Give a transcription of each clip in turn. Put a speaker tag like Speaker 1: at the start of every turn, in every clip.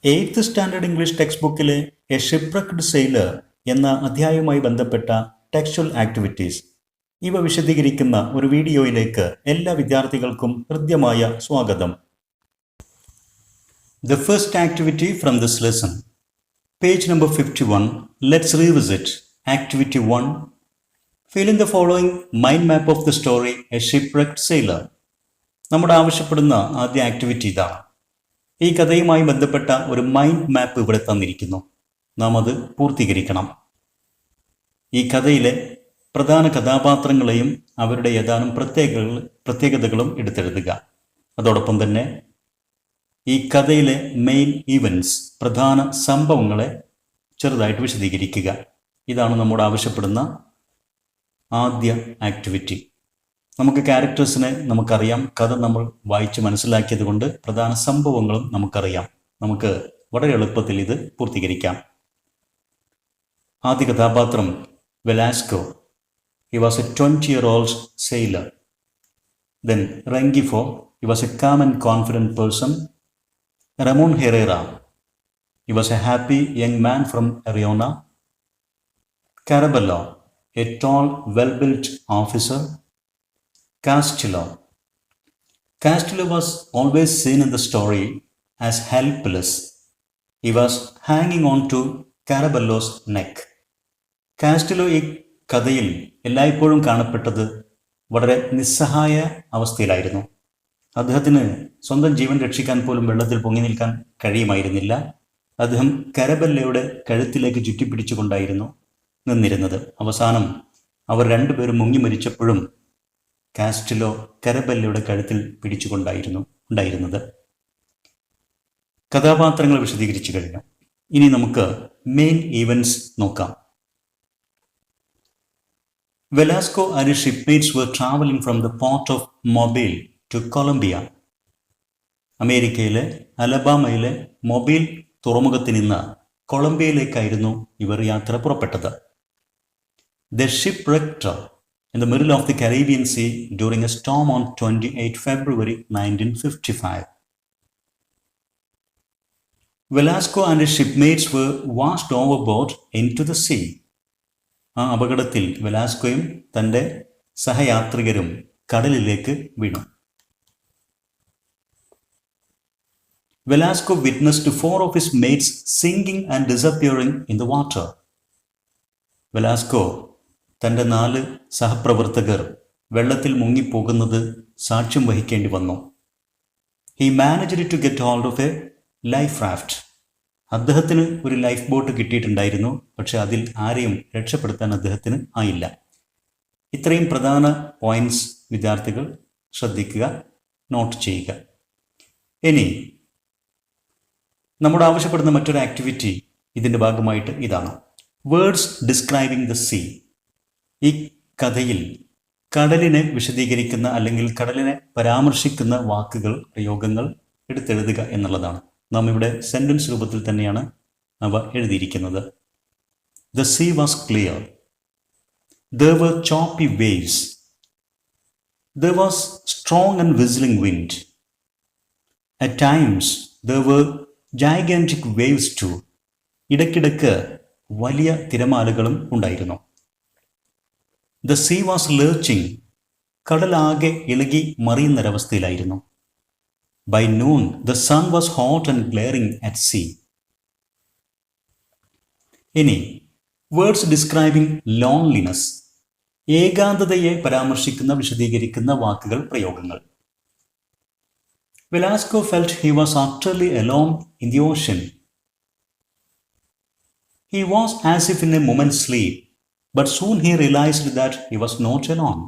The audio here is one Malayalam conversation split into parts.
Speaker 1: 8th സ്റ്റാൻഡേർഡ് ഇംഗ്ലീഷ് ടെക്സ്റ്റ് ബുക്കിലെ എ ഷിപ്രക്ഡ് സെയിലർ എന്ന അധ്യായവുമായി ബന്ധപ്പെട്ട ടെക്സ്ച്വൽ ആക്ടിവിറ്റീസ് ഇവ വിശദീകരിക്കുന്ന ഒരു വീഡിയോയിലേക്ക് എല്ലാ വിദ്യാർത്ഥികൾക്കും ഹൃദ്യമായ സ്വാഗതം. The first activity from this lesson, page number 51. Let's revisit activity 1. Fill in the following mind map of the story A Shipwrecked Sailor. നമ്മുടെ ആവശ്യപ്പെടുന്ന ആദ്യ ആക്ടിവിറ്റി ഇതാണ്. ഈ കഥയുമായി ബന്ധപ്പെട്ട ഒരു മൈൻഡ് മാപ്പ് ഇവിടെ തന്നിരിക്കുന്നു. നാം അത് പൂർത്തീകരിക്കണം. ഈ കഥയിലെ പ്രധാന കഥാപാത്രങ്ങളെയും അവരുടെ ഏതാനും പ്രത്യേകതകളും എടുത്തെഴുതുക. അതോടൊപ്പം തന്നെ ഈ കഥയിലെ മെയിൻ ഈവൻറ്റ്സ്, പ്രധാന സംഭവങ്ങളെ ചെറുതായിട്ട് വിശദീകരിക്കുക. ഇതാണ് നമ്മോട് ആവശ്യപ്പെടുന്ന ആദ്യ ആക്ടിവിറ്റി. നമുക്ക് ക്യാരക്ടേഴ്സിനെ നമുക്കറിയാം, കഥ നമ്മൾ വായിച്ച് മനസ്സിലാക്കിയത് കൊണ്ട് പ്രധാന സംഭവങ്ങളും നമുക്കറിയാം. നമുക്ക് വളരെ എളുപ്പത്തിൽ ഇത് പൂർത്തീകരിക്കാം. ആദ്യ കഥാപാത്രം Velasco. He was a 20-year-old sailor. Then Rengifo. He was a calm and confident person. Ramon Herrera. He was a happy young man from Ariona. Carabello, a tall, well-built officer. Castillo was always seen in the story as helpless. He was hanging on to Carabello's neck. കാസ്റ്റിലോ ഈ കഥയിൽ എല്ലായ്പ്പോഴും കാണപ്പെട്ടത് വളരെ നിസ്സഹായ അവസ്ഥയിലായിരുന്നു. അദ്ദേഹത്തിന് സ്വന്തം ജീവൻ രക്ഷിക്കാൻ പോലും വെള്ളത്തിൽ പൊങ്ങി നിൽക്കാൻ കഴിയുമായിരുന്നില്ല. അദ്ദേഹം കരബെല്ലയുടെ കഴുത്തിലേക്ക് ചുറ്റിപ്പിടിച്ചുകൊണ്ടായിരുന്നു നിന്നിരുന്നത്. അവസാനം അവർ രണ്ടുപേരും മുങ്ങി മരിച്ചപ്പോഴും കാസ്റ്റിലോ കരബെല്ലയുടെ കഴുത്തിൽ പിടിച്ചുകൊണ്ടായിരുന്നു ഉണ്ടായിരുന്നത്. കഥാപാത്രങ്ങൾ വിശദീകരിച്ചു കഴിഞ്ഞു. ഇനി നമുക്ക് മെയിൻ ഈവൻറ്റ്സ് നോക്കാം. Velasco and his shipmates were traveling from the port of Mobile to Colombia. അമേരിക്കയിലെ അലബാമയിലെ മൊബൈൽ തുറമുഖത്തിൽ നിന്ന് കൊളംബിയയിലേക്കായിരുന്നു ഇവർ യാത്ര പുറപ്പെട്ടത്. The ship wrecked in the middle of the Caribbean Sea during a storm on 28 February 1955. Velasco and his shipmates were washed overboard into the sea. ആ അപകടത്തിൽ വെലാസ്കോയും തൻ്റെ സഹയാത്രികരും കടലിലേക്ക് വീണു. Velasco witnessed 4 of his mates sinking and disappearing in the water. Velasco തൻ്റെ 4 സഹപ്രവർത്തകർ വെള്ളത്തിൽ മുങ്ങിപ്പോകുന്നത് സാക്ഷ്യം വഹിക്കേണ്ടി വന്നു. He managed to get hold of a life raft. അദ്ദേഹത്തിന് ഒരു ലൈഫ് ബോട്ട് കിട്ടിയിട്ടുണ്ടായിരുന്നു. പക്ഷെ അതിൽ ആരെയും രക്ഷപ്പെടുത്താൻ അദ്ദേഹത്തിന് ആയില്ല. ഇത്രയും പ്രധാന പോയിന്റ്സ് വിദ്യാർത്ഥികൾ ശ്രദ്ധിക്കുക, നോട്ട് ചെയ്യുക. ഇനി നമ്മോട് ആവശ്യപ്പെടുന്ന മറ്റൊരു ആക്ടിവിറ്റി ഇതിൻ്റെ ഭാഗമായിട്ട് ഇതാണ്. Words describing the sea. ഈ കഥയിൽ കടലിനെ വിശദീകരിക്കുന്ന അല്ലെങ്കിൽ കടലിനെ പരാമർശിക്കുന്ന വാക്കുകൾ, പ്രയോഗങ്ങൾ എടുത്തെഴുതുക എന്നുള്ളതാണ്. നാം ഇവിടെ സെൻറ്റൻസ് രൂപത്തിൽ തന്നെയാണ് അവ എഴുതിയിരിക്കുന്നത്. The sea was clear. There were choppy waves. There was strong and whistling wind. At times there were gigantic waves too. ഇടയ്ക്കിടയ്ക്ക് വലിയ തിരമാലകളും ഉണ്ടായിരുന്നു. The sea was lurching. കടലാകെ ഇളകി മറിയുന്നൊരവസ്ഥയിലായിരുന്നു. By noon, the sun was hot and glaring at sea. ഇനി വേർഡ്സ് ഡിസ്ക്രൈബിംഗ് ലോൺലിനെസ്. ഏകാന്തതയെ പരാമർശിക്കുന്ന വിശദീകരിക്കുന്ന വാക്കുകൾ, പ്രയോഗങ്ങൾ. Velasco felt he was utterly alone in the ocean. He was as if in a moment's sleep, but soon he realized that he was not alone.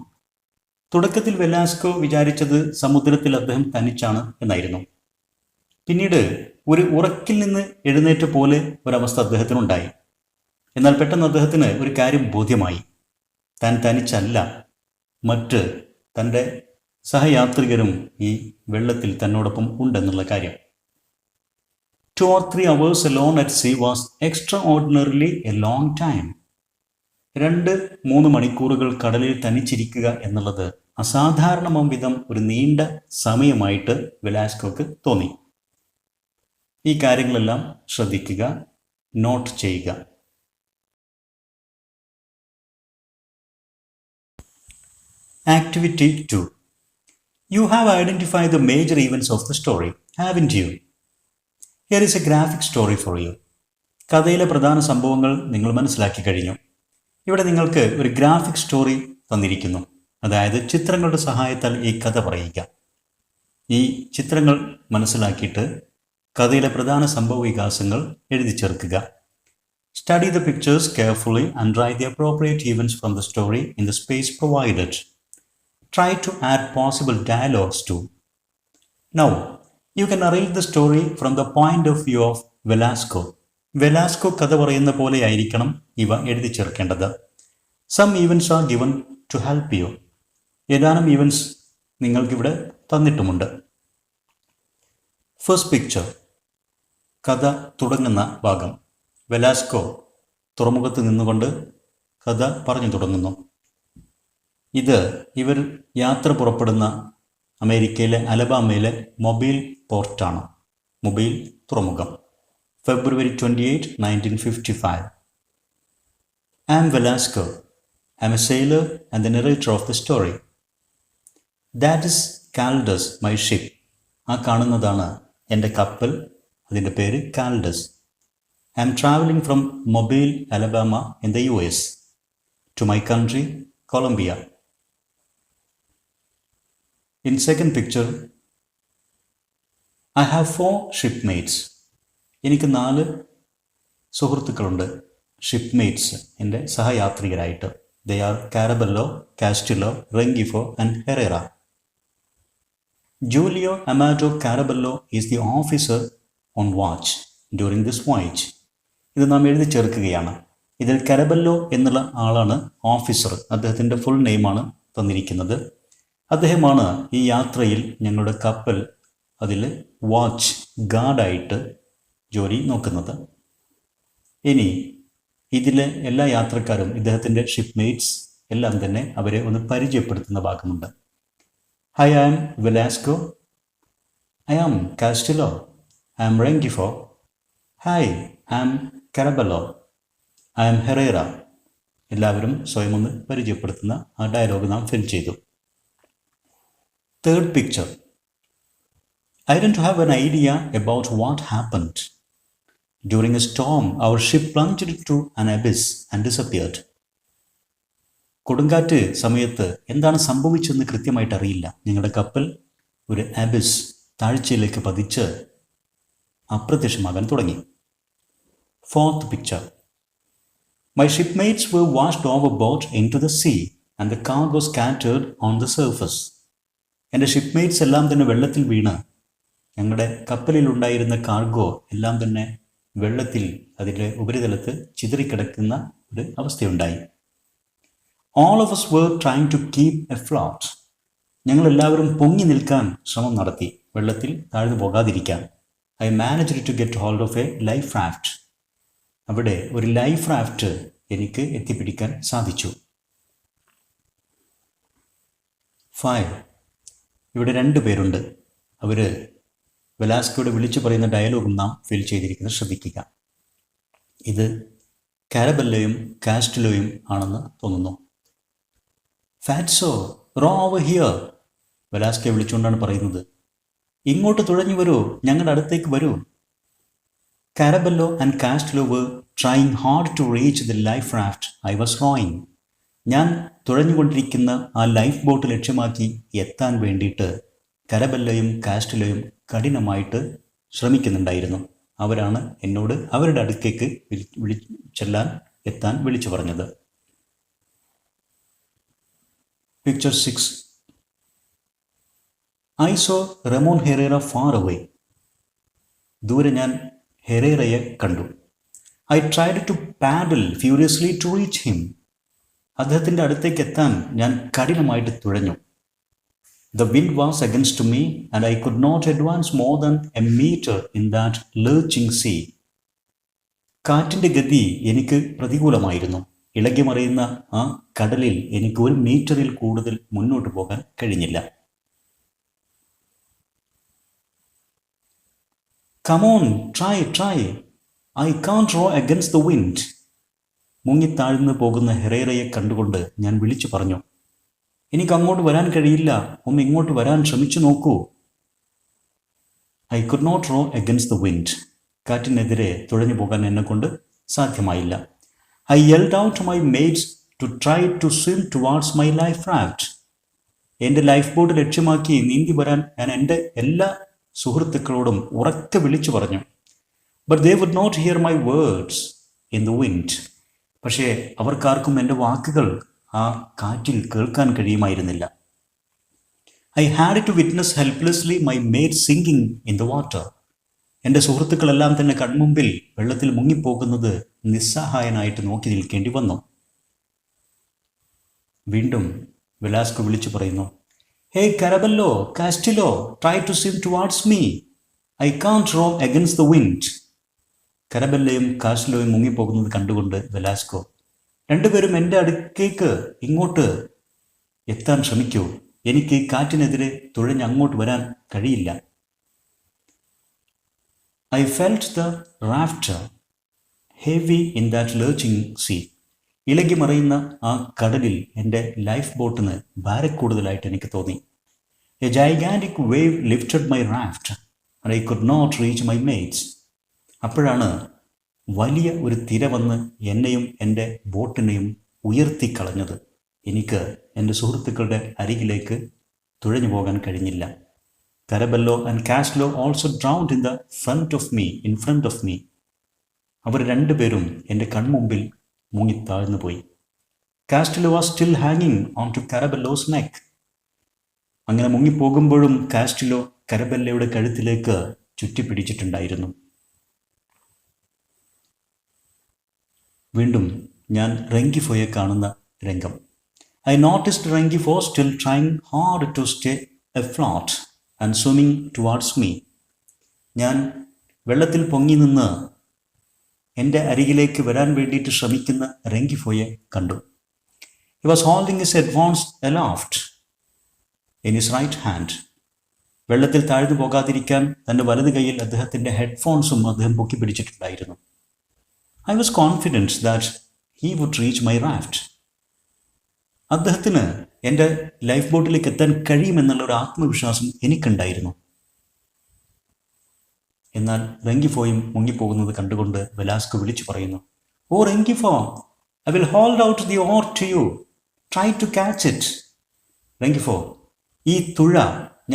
Speaker 1: തുടക്കത്തിൽ വെലാസ്കോ വിചാരിച്ചത് സമുദ്രത്തിൽ അദ്ദേഹം തനിച്ചാണ് എന്നായിരുന്നു. പിന്നീട് ഒരു ഉറക്കിൽ നിന്ന് എഴുന്നേറ്റ പോലെ ഒരവസ്ഥ അദ്ദേഹത്തിനുണ്ടായി. എന്നാൽ പെട്ടെന്ന് അദ്ദേഹത്തിന് ഒരു കാര്യം ബോധ്യമായി. താൻ തനിച്ചല്ല, മറ്റ് തൻ്റെ സഹയാത്രികരും ഈ വെള്ളത്തിൽ തന്നോടൊപ്പം ഉണ്ടെന്നുള്ള കാര്യം. 2 or 3 hours alone at sea was extraordinarily a long time. 2-3 മണിക്കൂറുകൾ കടലിൽ തനിച്ചിരിക്കുക എന്നുള്ളത് അസാധാരണമാം വിധം ഒരു നീണ്ട സമയമായിട്ട് വെലാസ്കോക്ക് തോന്നി. ഈ കാര്യങ്ങളെല്ലാം ശ്രദ്ധിക്കുക, നോട്ട് ചെയ്യുക. Activity 2. You have identified the major events of the story, haven't you? Here is a graphic story for you. കഥയിലെ പ്രധാന സംഭവങ്ങൾ നിങ്ങൾ മനസ്സിലാക്കി കഴിഞ്ഞു. ഇവിടെ നിങ്ങൾക്ക് ഒരു ഗ്രാഫിക് സ്റ്റോറി തന്നിരിക്കുന്നു. അതായത് ചിത്രങ്ങളുടെ സഹായത്താൽ ഈ കഥ പറയുക. ഈ ചിത്രങ്ങൾ മനസ്സിലാക്കിയിട്ട് കഥയിലെ പ്രധാന സംഭവ വികാസങ്ങൾ എഴുതി ചേർക്കുക. Study the pictures carefully and write the appropriate events from the story in the space provided. Try to add possible dialogues too. Now, you can narrate the story from the point of view of Velasco. Velasco കഥ പറയുന്ന പോലെ ആയിരിക്കണം ഇവ എഴുതി ചേർക്കേണ്ടത്. Some events are given to help you. ഏതാനും ഈവൻസ് നിങ്ങൾക്കിവിടെ തന്നിട്ടുമുണ്ട്. ഫസ്റ്റ് പിക്ചർ, കഥ തുടങ്ങുന്ന ഭാഗം. വെലാസ്കോ തുറമുഖത്ത് നിന്നുകൊണ്ട് കഥ പറഞ്ഞു തുടങ്ങുന്നു. ഇത് ഇവർ യാത്ര പുറപ്പെടുന്ന അമേരിക്കയിലെ അലബാമയിലെ മൊബൈൽ പോർട്ടാണ്. മൊബൈൽ തുറമുഖം. February 28, 1955. I am Velasco. I am a sailor and the narrator of the story. That is Caldus, my ship. ആ കാണുന്നതാണ് എൻ്റെ കപ്പൽ. അതിൻ്റെ പേര് കാൽഡസ്. I am traveling from Mobile, Alabama in the US to my country, Colombia. In second picture, I have 4 shipmates. എനിക്ക് 4 സുഹൃത്തുക്കളുണ്ട്, ഷിപ്പ്മേറ്റ്സ്, എൻ്റെ സഹയാത്രികരായിട്ട്. They are Caraballo, Castillo, Rengifo and Herrera. Julio Amador Caraballo is the officer on watch during this voyage. ഇത് നാം എഴുതി ചേർക്കുകയാണ്. ഇതിൽ കാരബല്ലോ എന്നുള്ള ആളാണ് ഓഫീസർ. അദ്ദേഹത്തിൻ്റെ ഫുൾ നെയിമാണ് തന്നിരിക്കുന്നത്. അദ്ദേഹമാണ് ഈ യാത്രയിൽ ഞങ്ങളുടെ കപ്പൽ അതിൽ വാച്ച്, ഗാർഡായിട്ട് ജോലി നോക്കുന്നത്. ഇനി ഇതിലെ എല്ലാ യാത്രക്കാരും, ഇദ്ദേഹത്തിൻ്റെ ഷിപ്പ്മേറ്റ്സ് എല്ലാം തന്നെ അവരെ ഒന്ന് പരിചയപ്പെടുത്തുന്ന ഭാഗമുണ്ട്. Hi, I am Velasco. I am Castillo. I am Rengifo. Hi, I am Caraballo. I am Herrera. എല്ലാവരും സ്വയം ഒന്ന് പരിചയപ്പെടുത്തുന്ന ആ ഡയലോഗ് നാം ഫിൽ ചെയ്തു. Third picture. I don't have an idea about what happened. During a storm, our ship plunged into an abyss and disappeared. കൊടുങ്കാറ്റ് സമയത്ത് എന്താണ് സംഭവിച്ചതെന്ന് കൃത്യമായിട്ട് അറിയില്ല. ഞങ്ങളുടെ കപ്പൽ ഒരു അബിസ്, താഴ്ചയിലേക്ക് പതിച്ച് അപ്രത്യക്ഷമാകാൻ തുടങ്ങി. Fourth picture. My shipmates were washed overboard into the sea and the cargo scattered on the surface. എൻ്റെ ഷിപ്പ്മേറ്റ്സ് എല്ലാം തന്നെ വെള്ളത്തിൽ വീണ് ഞങ്ങളുടെ കപ്പലിലുണ്ടായിരുന്ന കാർഗോ എല്ലാം തന്നെ വെള്ളത്തിൽ അതിൻ്റെ ഉപരിതലത്ത് ചിതറിക്കിടക്കുന്ന ഒരു അവസ്ഥയുണ്ടായി. All of us were trying to keep afloat. ഞങ്ങളെല്ലാവരും പൊങ്ങി നിൽക്കാൻ ശ്രമം നടത്തി, വെള്ളത്തിൽ താഴ്ന്നു പോകാതിരിക്കാൻ. I managed to get hold of a life raft. അവിടെ ഒരു ലൈഫ് റാഫ്റ്റ് എനിക്ക് എത്തിപ്പിടിക്കാൻ സാധിച്ചു. 5. ഇവിടെ 2 പേരുണ്ട്. അവർ വെലാസ്കോയുടെ വിളിച്ചു പറയുന്ന ഡയലോഗും നാം ഫിൽ ചെയ്തിരിക്കുന്നത് ശ്രദ്ധിക്കുക. ഇത് കാരബല്ലോയും കാസ്റ്റിലോയും ആണെന്ന് തോന്നുന്നു. Fatso, row over here. വെലാസ്കോയെ വിളിച്ചുകൊണ്ടാണ് പറയുന്നത്. ഇങ്ങോട്ട് തുഴഞ്ഞു വരൂ, ഞങ്ങളുടെ അടുത്തേക്ക് വരൂ. Caraballo and Castillo were trying hard to reach the life raft I was rowing. ഞാൻ തുഴഞ്ഞുകൊണ്ടിരിക്കുന്ന ആ ലൈഫ് ബോട്ട് ലക്ഷ്യമാക്കി എത്താൻ വേണ്ടിയിട്ട് കാരബല്ലോയും കാസ്റ്റിലോയും കഠിനമായിട്ട് ശ്രമിക്കുന്നുണ്ടായിരുന്നു. അവരാണ് എന്നോട് അവരുടെ അടുക്കേക്ക് എത്താൻ വിളിച്ചു പറഞ്ഞത്. Picture 6. I saw Ramon Herrera far away. ദൂരെ ഞാൻ ഹെറേറയെ കണ്ടു. I tried to paddle furiously to reach him. അദ്ദേഹത്തിൻ്റെ അടുത്തേക്ക് എത്താൻ ഞാൻ കഠിനമായിട്ട് തുഴഞ്ഞു. The wind was against me and I could not advance more than a meter in that lurching sea. കാറ്റിൻ്റെ ഗതി എനിക്ക് പ്രതികൂലമായിരുന്നു. ഇളകി മറിയുന്ന ആ കടലിൽ എനിക്ക് 1 മീറ്ററിൽ കൂടുതൽ മുന്നോട്ട് പോകാൻ കഴിഞ്ഞില്ല. Come on, try. I can't row against the wind. മുങ്ങിത്താഴ്ന്നു പോകുന്ന ഹെറേറയെ കണ്ടുകൊണ്ട് ഞാൻ വിളിച്ചു പറഞ്ഞു, എനിക്ക് അങ്ങോട്ട് വരാൻ കഴിയില്ല, ഒന്ന് ഇങ്ങോട്ട് വരാൻ ശ്രമിച്ചു നോക്കൂ. I could not row against the wind. കാറ്റിനെതിരെ തുഴഞ്ഞു പോകാൻ എന്നെക്കൊണ്ട് സാധ്യമായില്ല. I yelled out my mates to try to swim towards my life raft. എൻ്റെ ലൈഫ് ബോട്ട് ലക്ഷ്യമാക്കി നീന്തി വരാൻ ഞാൻ എൻ്റെ എല്ലാ സുഹൃത്തുക്കളോടും ഉറക്കെ വിളിച്ചു പറഞ്ഞു. But they would not hear my words in the wind. പക്ഷേ അവർക്കാർക്കും എൻ്റെ വാക്കുകൾ ആ കാറ്റിൽ കേൾക്കാൻ കഴിയുമായിരുന്നില്ല. I had to witness helplessly my mate sinking in the water. എൻ്റെ സുഹൃത്തുക്കളെല്ലാം തന്നെ കൺമുമ്പിൽ വെള്ളത്തിൽ മുങ്ങിപ്പോകുന്നത് നിസ്സഹായനായിട്ട് നോക്കി നിൽക്കേണ്ടി വന്നു. വീണ്ടും വെലാസ്കോ വിളിച്ചു പറയുന്നു, hey Caraballo, Castillo, try to swim towards me. I can't row against the wind. കരബല്ലയും കാസ്റ്റിലോയും മുങ്ങിപ്പോകുന്നത് കണ്ടുകൊണ്ട് വെലാസ്കോ, രണ്ടുപേരും എൻ്റെ അടുക്കേക്ക് ഇങ്ങോട്ട് എത്താൻ ശ്രമിക്കൂ, എനിക്ക് കാറ്റിനെതിരെ തുഴഞ്ഞ് അങ്ങോട്ട് വരാൻ കഴിയില്ല. I felt the raft heavy in that lurching sea. ഇളകി മറിയുന്ന ആ കടലിൽ എൻ്റെ ലൈഫ് ബോട്ടിന് ഭാരക്കൂടുതലായിട്ട് എനിക്ക് തോന്നി. A gigantic wave lifted my raft and I could not reach my mates. അപ്പോഴാണ് വലിയ ഒരു തിര വന്ന് എന്നെയും എൻ്റെ ബോട്ടിനെയും ഉയർത്തിക്കളഞ്ഞത്. എനിക്ക് എൻ്റെ സുഹൃത്തുക്കളുടെ അരികിലേക്ക് തുഴഞ്ഞു പോകാൻ കഴിഞ്ഞില്ല. Caraballo and Castillo also drowned in front of me. അവർ രണ്ടുപേരും എൻ്റെ കൺമുമ്പിൽ മുങ്ങിത്താഴ്ന്നു പോയി. കാസ്റ്റിലോ വാസ് സ്റ്റിൽ ഹാങ്ങിങ് ഓൺ ടു കരബല്ലോസ് നെക്ക്. അങ്ങനെ മുങ്ങിപ്പോകുമ്പോഴും കാസ്റ്റിലോ കരബല്ലയുടെ കഴുത്തിലേക്ക് ചുറ്റിപ്പിടിച്ചിട്ടുണ്ടായിരുന്നു. വീണ്ടും ഞാൻ റെങ്കിഫോയെ കാണുന്ന രംഗം. I noticed Rengifo still trying hard to stay afloat and swimming towards me. ഞാൻ വെള്ളത്തിൽ പൊങ്ങി നിന്ന് എൻ്റെ അരികിലേക്ക് വരാൻ വേണ്ടിയിട്ട് ശ്രമിക്കുന്ന റെങ്കിഫോയെ കണ്ടു. He was holding his headphones aloft in his right hand. വെള്ളത്തിൽ താഴ്ന്നു പോകാതിരിക്കാൻ തൻ്റെ വലത് കൈയിൽ അദ്ദേഹത്തിൻ്റെ ഹെഡ്ഫോൺസും അദ്ദേഹം പൊക്കി പിടിച്ചിട്ടുണ്ടായിരുന്നു. I was confident that he would reach my raft. അദ്ദേഹത്തിന് എൻ്റെ ലൈഫ് ബോട്ടിലേക്ക് എത്താൻ കഴിയുമെന്നുള്ള ഒരു ആത്മവിശ്വാസം എനിക്കുണ്ടായിരുന്നു. എന്നാൽ റെങ്കിഫോയും മുങ്ങിപ്പോകുന്നത് കണ്ടുകൊണ്ട് വെലാസ്കോ വിളിച്ചു പറയുന്നു, oh Rengifo, I will hold out the oar to you, try to catch it. Rengifo, ഈ തുഴ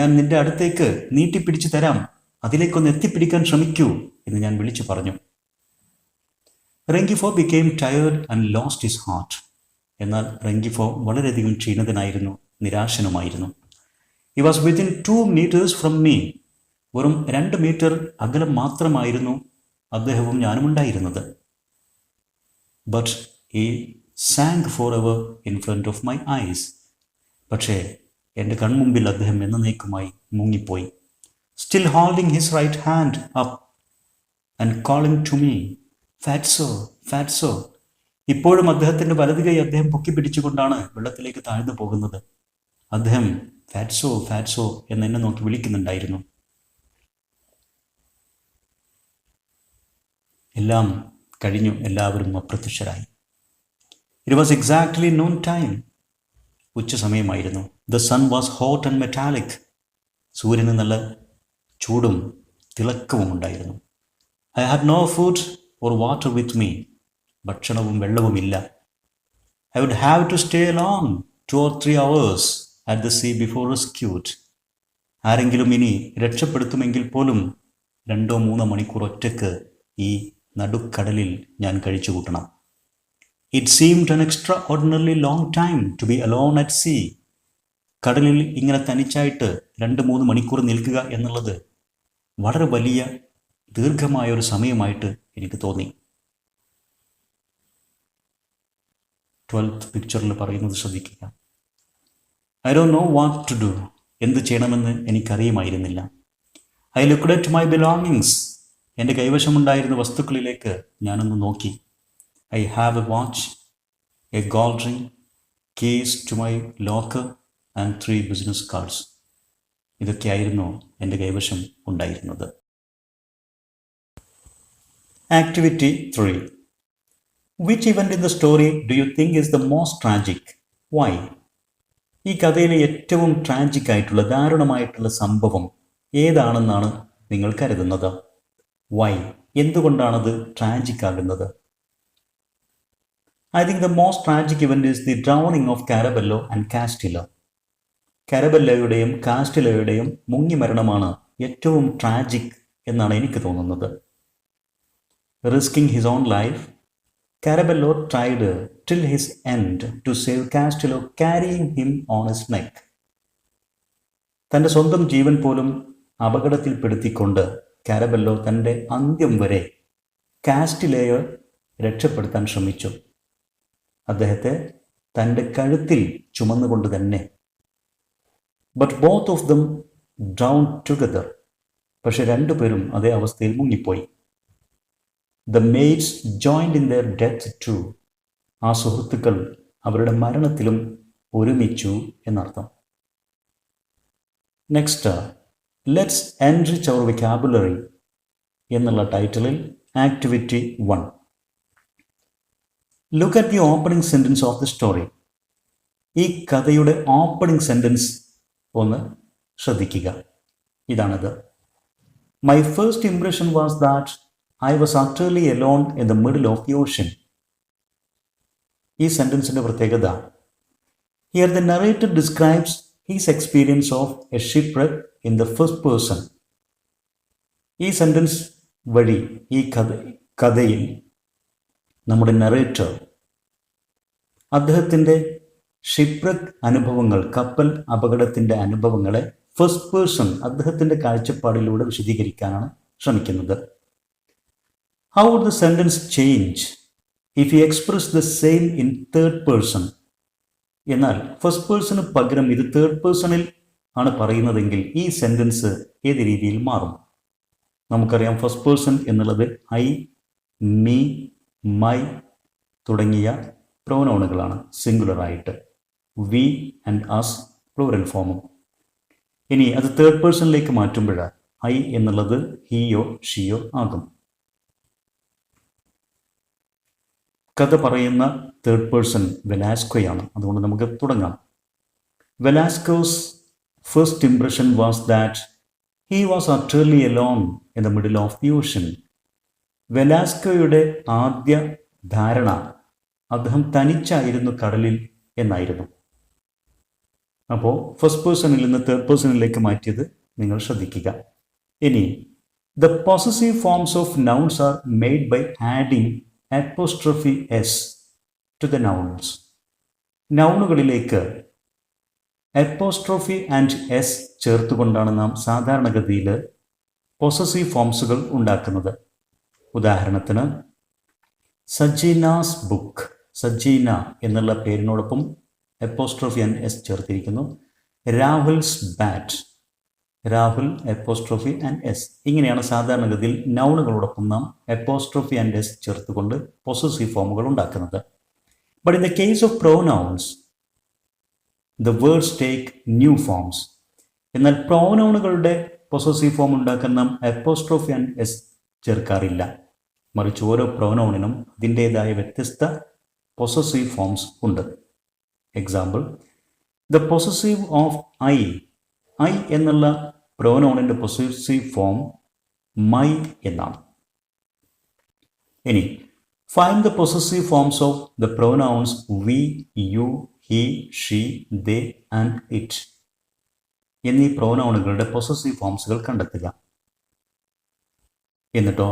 Speaker 1: ഞാൻ നിന്റെ അടുത്തേക്ക് നീട്ടിപ്പിടിച്ചു തരാം, അതിലേക്കൊന്ന് എത്തിപ്പിടിക്കാൻ ശ്രമിക്കൂ എന്ന് ഞാൻ വിളിച്ചു പറഞ്ഞു. റെങ്കിഫോ became tired and lost his heart. എന്നാൽ റെങ്കിഫോ വളരെയധികം ക്ഷീണിതനായിരുന്നു, നിരാശനുമായിരുന്നു. He was within 2 meters from me. വെറും 2 മീറ്റർ അകലം മാത്രമായിരുന്നു അദ്ദേഹവും ഞാനും ഉണ്ടായിരുന്നത്. But he sank forever in front of my eyes. പക്ഷേ എൻ്റെ കൺമുമ്പിൽ അദ്ദേഹം എന്നേക്കുമായി മുങ്ങിപ്പോയി. Still holding his right hand up and calling to me, ഫാറ്റ്സോ ഫാറ്റ്സോ. ഇപ്പോഴും അദ്ദേഹത്തിൻ്റെ വലത് കൈ അദ്ദേഹം പൊക്കി പിടിച്ചുകൊണ്ടാണ് വെള്ളത്തിലേക്ക് താഴ്ന്നു പോകുന്നത്. അദ്ദേഹം ഫാറ്റ്സോ ഫാറ്റ്സോ എന്നെ നോക്കി വിളിക്കുന്നുണ്ടായിരുന്നു. എല്ലാം കഴിഞ്ഞു, എല്ലാവരും അപ്രത്യക്ഷരായി. It was exactly noon time. ഉച്ച സമയമായിരുന്നു. The sun was hot and metallic. സൂര്യന് നല്ല ചൂടും തിളക്കവും ഉണ്ടായിരുന്നു. I had no food or water with me. ഭക്ഷണവും വെള്ളവുമില്ല. I would have to stay along 2 or 3 hours at the sea before rescued. ആരെങ്കിലും ഇനി രക്ഷപ്പെടുത്തുമെങ്കിൽ പോലും 2-3 മണിക്കൂർ ഒറ്റയ്ക്ക് ഈ നടുക്കടലിൽ ഞാൻ കഴിച്ചു കൂട്ടണം. It seemed an extraordinarily long time to be alone at sea. കടലിൽ ഇങ്ങനെ തനിച്ചായിട്ട് 2-3 മണിക്കൂർ നിൽക്കുക എന്നുള്ളത് വളരെ വലിയ ദീർഘമായ ഒരു സമയമായിട്ട് എനിക്ക് തോന്നി. 12th പിക്ചറിൽ പറയുന്നത് ശ്രദ്ധിക്കുക. I don't know what to do. എന്ത് ചെയ്യണമെന്ന് എനിക്കറിയുമായിരുന്നില്ല. I looked at my belongings. എൻ്റെ കൈവശമുണ്ടായിരുന്ന വസ്തുക്കളിലേക്ക് ഞാനൊന്ന് നോക്കി. I have a watch, a gold ring, keys to my locker and 3 business cards. ഇതൊക്കെയായിരുന്നു എൻ്റെ കൈവശം ഉണ്ടായിരുന്നത്. Activity 3. Which event in the story do you think is the most tragic? Why? ഈ കഥയിലെ ഏറ്റവും ട്രാജിക് ആയിട്ടുള്ള ദാരുണമായിട്ടുള്ള സംഭവം ഏതാണെന്നാണ് നിങ്ങൾ കരുതുന്നത്? വൈ? എന്തുകൊണ്ടാണത് ട്രാജിക് ആകുന്നത്? I think the most tragic event is the drowning of Carabello and Castillo. കാരബെല്ലോയുടെയും കാസ്റ്റിലോയുടെയും മുങ്ങിമരണമാണ് ഏറ്റവും ട്രാജിക് എന്നാണ് എനിക്ക് തോന്നുന്നത്. Risking his own life, Carabello tried till his end to save Castillo, carrying him on his neck. തൻ്റെ സ്വന്തം ജീവൻ പോലും അപകടത്തിൽപ്പെടുത്തിക്കൊണ്ട് കാരബെല്ലോ തൻ്റെ അന്ത്യം വരെ കാസ്റ്റിലോയെ രക്ഷപ്പെടുത്താൻ ശ്രമിച്ചു. അദ്ദേഹത്തെ തൻ്റെ കഴുത്തിൽ ചുമന്നുകൊണ്ട് തന്നെ. But both of them drown together. പക്ഷെ രണ്ടുപേരും അതേ അവസ്ഥയിൽ മുങ്ങിപ്പോയി. The mates joined in their death too. ആ സുഹൃത്തുക്കൾ അവരുടെ മരണത്തിലും ഒരുമിച്ചു എന്നർത്ഥം. Next, let's enrich our vocabulary എന്നുള്ള ടൈറ്റിലിൽ activity 1. Look at the opening sentence of the story. ഈ കഥയുടെ ഓപ്പണിംഗ് സെൻറ്റൻസ് ഒന്ന് ശ്രദ്ധിക്കുക. ഇതാണത്. My first impression was that I was utterly alone in the middle of the ocean. ഈ സെൻറ്റൻസിൻ്റെ പ്രത്യേകത, here the narrator describes his experience of a shipwreck in the first person. ഈ സെൻറ്റൻസ് വഴി ഈ കഥയിൽ നമ്മുടെ നറേറ്റർ അദ്ദേഹത്തിൻ്റെ ഷിപ്പ്‌വ്രെക്ക് അനുഭവങ്ങൾ, കപ്പൽ അപകടത്തിൻ്റെ അനുഭവങ്ങളെ ഫസ്റ്റ് പേഴ്സൺ അദ്ദേഹത്തിൻ്റെ കാഴ്ചപ്പാടിലൂടെ വിശദീകരിക്കാനാണ് ശ്രമിക്കുന്നത്. How would the sentence change if you express the same in third person? എന്നാൽ ഫസ്റ്റ് പേഴ്സണ് പകരം ഇത് തേർഡ് പേഴ്സണിൽ ആണ് പറയുന്നതെങ്കിൽ ഈ സെൻറ്റൻസ് ഏത് രീതിയിൽ മാറും? നമുക്കറിയാം, ഫസ്റ്റ് പേഴ്സൺ എന്നുള്ളത് ഐ, മീ, മൈ തുടങ്ങിയ പ്രോനൗണുകളാണ് സിംഗുലറായിട്ട്. വി ആൻഡ് അസ് പ്ലൂറൽ ഫോമും. ഇനി അത് തേർഡ് പേഴ്സണിലേക്ക് മാറ്റുമ്പോഴാണ് ഐ എന്നുള്ളത് ഹീയോ ഷിയോ ആകും. കഥ പറയുന്ന തേർഡ് പേഴ്സൺ വെലാസ്കോയാണ്. അതുകൊണ്ട് നമുക്ക് തുടങ്ങാം. Velasco's first impression was that he was utterly alone in the middle of the ocean. വെലാസ്കോയുടെ ആദ്യ ധാരണ അദ്ദേഹം തനിച്ചായിരുന്നു കടലിൽ എന്നായിരുന്നു. അപ്പോൾ ഫസ്റ്റ് പേഴ്സണിൽ നിന്ന് തേർഡ് പേഴ്സണിലേക്ക് മാറ്റിയത് നിങ്ങൾ ശ്രദ്ധിക്കുക. ഇനി, the possessive forms of nouns are made by adding apostrophe S to the nouns. നൗണുകളിലേക്ക് അപ്പോസ്ട്രോഫി ആൻഡ് എസ് ചേർത്തുകൊണ്ടാണ് നാം സാധാരണഗതിയിൽ പൊസസീവ് ഫോംസുകൾ ഉണ്ടാക്കുന്നത്. ഉദാഹരണത്തിന്, സജീനാസ് ബുക്ക്. സജീന എന്നുള്ള പേരിനോടൊപ്പം അപ്പോസ്ട്രോഫി ആൻഡ് എസ് ചേർത്തിരിക്കുന്നു. Rahul's bat. Rahul apostrophe and S. ഇങ്ങനെയാണ് സാധാരണഗതിയിൽ നൗണുകളോടൊപ്പം നാം അപ്പോസ്ട്രോഫി ആൻഡ് എസ് ചേർത്തുകൊണ്ട് പൊസസീവ് ഫോമുകൾ ഉണ്ടാക്കുന്നത്. But in the case of pronouns the words take new forms. എന്നാൽ പ്രോനൗണുകളുടെ പൊസസീവ് ഫോം ഉണ്ടാക്കാൻ നാം അപ്പോസ്ട്രോഫി ആൻഡ് എസ് ചേർക്കാറില്ല. മറിച്ച് ഓരോ പ്രോനൗണിനും അതിൻ്റേതായ വ്യത്യസ്ത പൊസസീവ് ഫോംസ് ഉണ്ട്. Example, the possessive of I. I എന്നുള്ള പ്രോനൗണിൻ്റെ പൊസസീവ് ഫോം മൈ എന്നാണ്. ഇനി, find the possessive forms of the pronouns we, you, he, she, they and it എന്നീ പ്രോനൗണുകളുടെ പൊസസീവ് ഫോംസുകൾ കണ്ടെത്തുക. എന്നിട്ടോ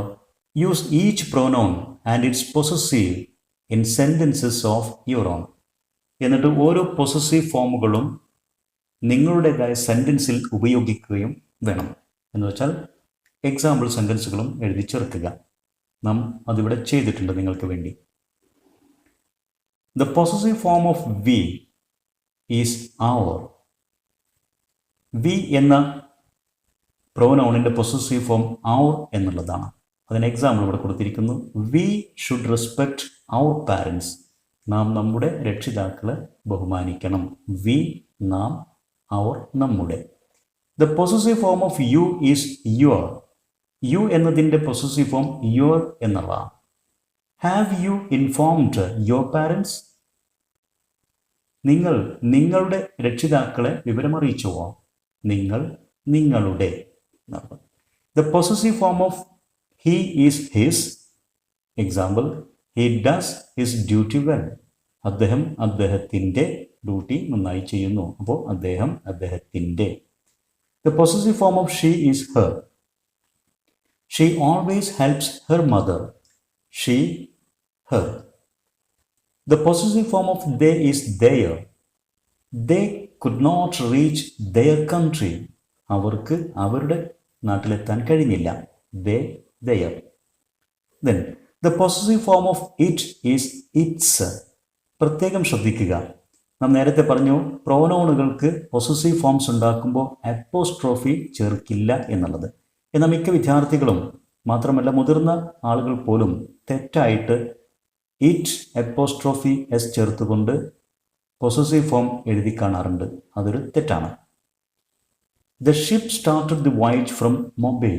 Speaker 1: use each pronoun and its possessive in sentences of your own. എന്നിട്ട് ഓരോ പൊസസീവ് ഫോമുകളും നിങ്ങളുടേതായ സെൻറ്റൻസിൽ ഉപയോഗിക്കുകയും വേണം. എന്ന് വെച്ചാൽ എക്സാമ്പിൾ സെൻറ്റൻസുകളും എഴുതി ചേർക്കുക. നാം അതിവിടെ ചെയ്തിട്ടുണ്ട് നിങ്ങൾക്ക് വേണ്ടി. The possessive form of we is our. We എന്ന പ്രോനൗണിൻ്റെ പൊസസീവ് ഫോം അവർ എന്നുള്ളതാണ്. അതിന് എക്സാമ്പിൾ ഇവിടെ കൊടുത്തിരിക്കുന്നു. We should respect our parents. നാം നമ്മുടെ രക്ഷിതാക്കളെ ബഹുമാനിക്കണം. വി നാം, അവർ നമ്മുടെ. The possessive form of you is your. You എന്നതിൻ്റെ പൊസസീവ് ഫോം യുവർ എന്നുള്ളതാണ്. Have you informed your parents? നിങ്ങൾ നിങ്ങളുടെ രക്ഷിതാക്കളെ വിവരമറിയിച്ചുവോ? നിങ്ങൾ നിങ്ങളുടെ. The possessive form of he is his. Example, he does his duty well. അദ്ദേഹം അദ്ദേഹത്തിൻ്റെ ഡ്യൂട്ടി നന്നായി ചെയ്യുന്നു. അപ്പോൾ അദ്ദേഹം അദ്ദേഹത്തിൻ്റെ. The possessive form of she is her. She always helps her mother. She, her. The possessive form of they is their. They could not reach their country. അവർക്ക് അവരുടെ നാട്ടിലെത്താൻ കഴിഞ്ഞില്ല. They, their. Then the possessive form of it is its. പ്രത്യേകം ശ്രദ്ധിക്കുക, നാം നേരത്തെ പറഞ്ഞു പ്രോനൗണുകൾക്ക് പൊസസീവ് ഫോംസ് ഉണ്ടാക്കുമ്പോൾ അപ്പോസ്ട്രോഫി ചേർക്കില്ല എന്നുള്ളത്. എന്നാൽ മിക്ക വിദ്യാർത്ഥികളും മാത്രമല്ല മുതിർന്ന ആളുകൾ പോലും തെറ്റായിട്ട് ഇറ്റ് അപ്പോസ്ട്രോഫി എസ് ചേർത്തുകൊണ്ട് പൊസസീവ് ഫോം എഴുതി കാണാറുണ്ട്. അതൊരു തെറ്റാണ്. The ship started the voyage from mobile.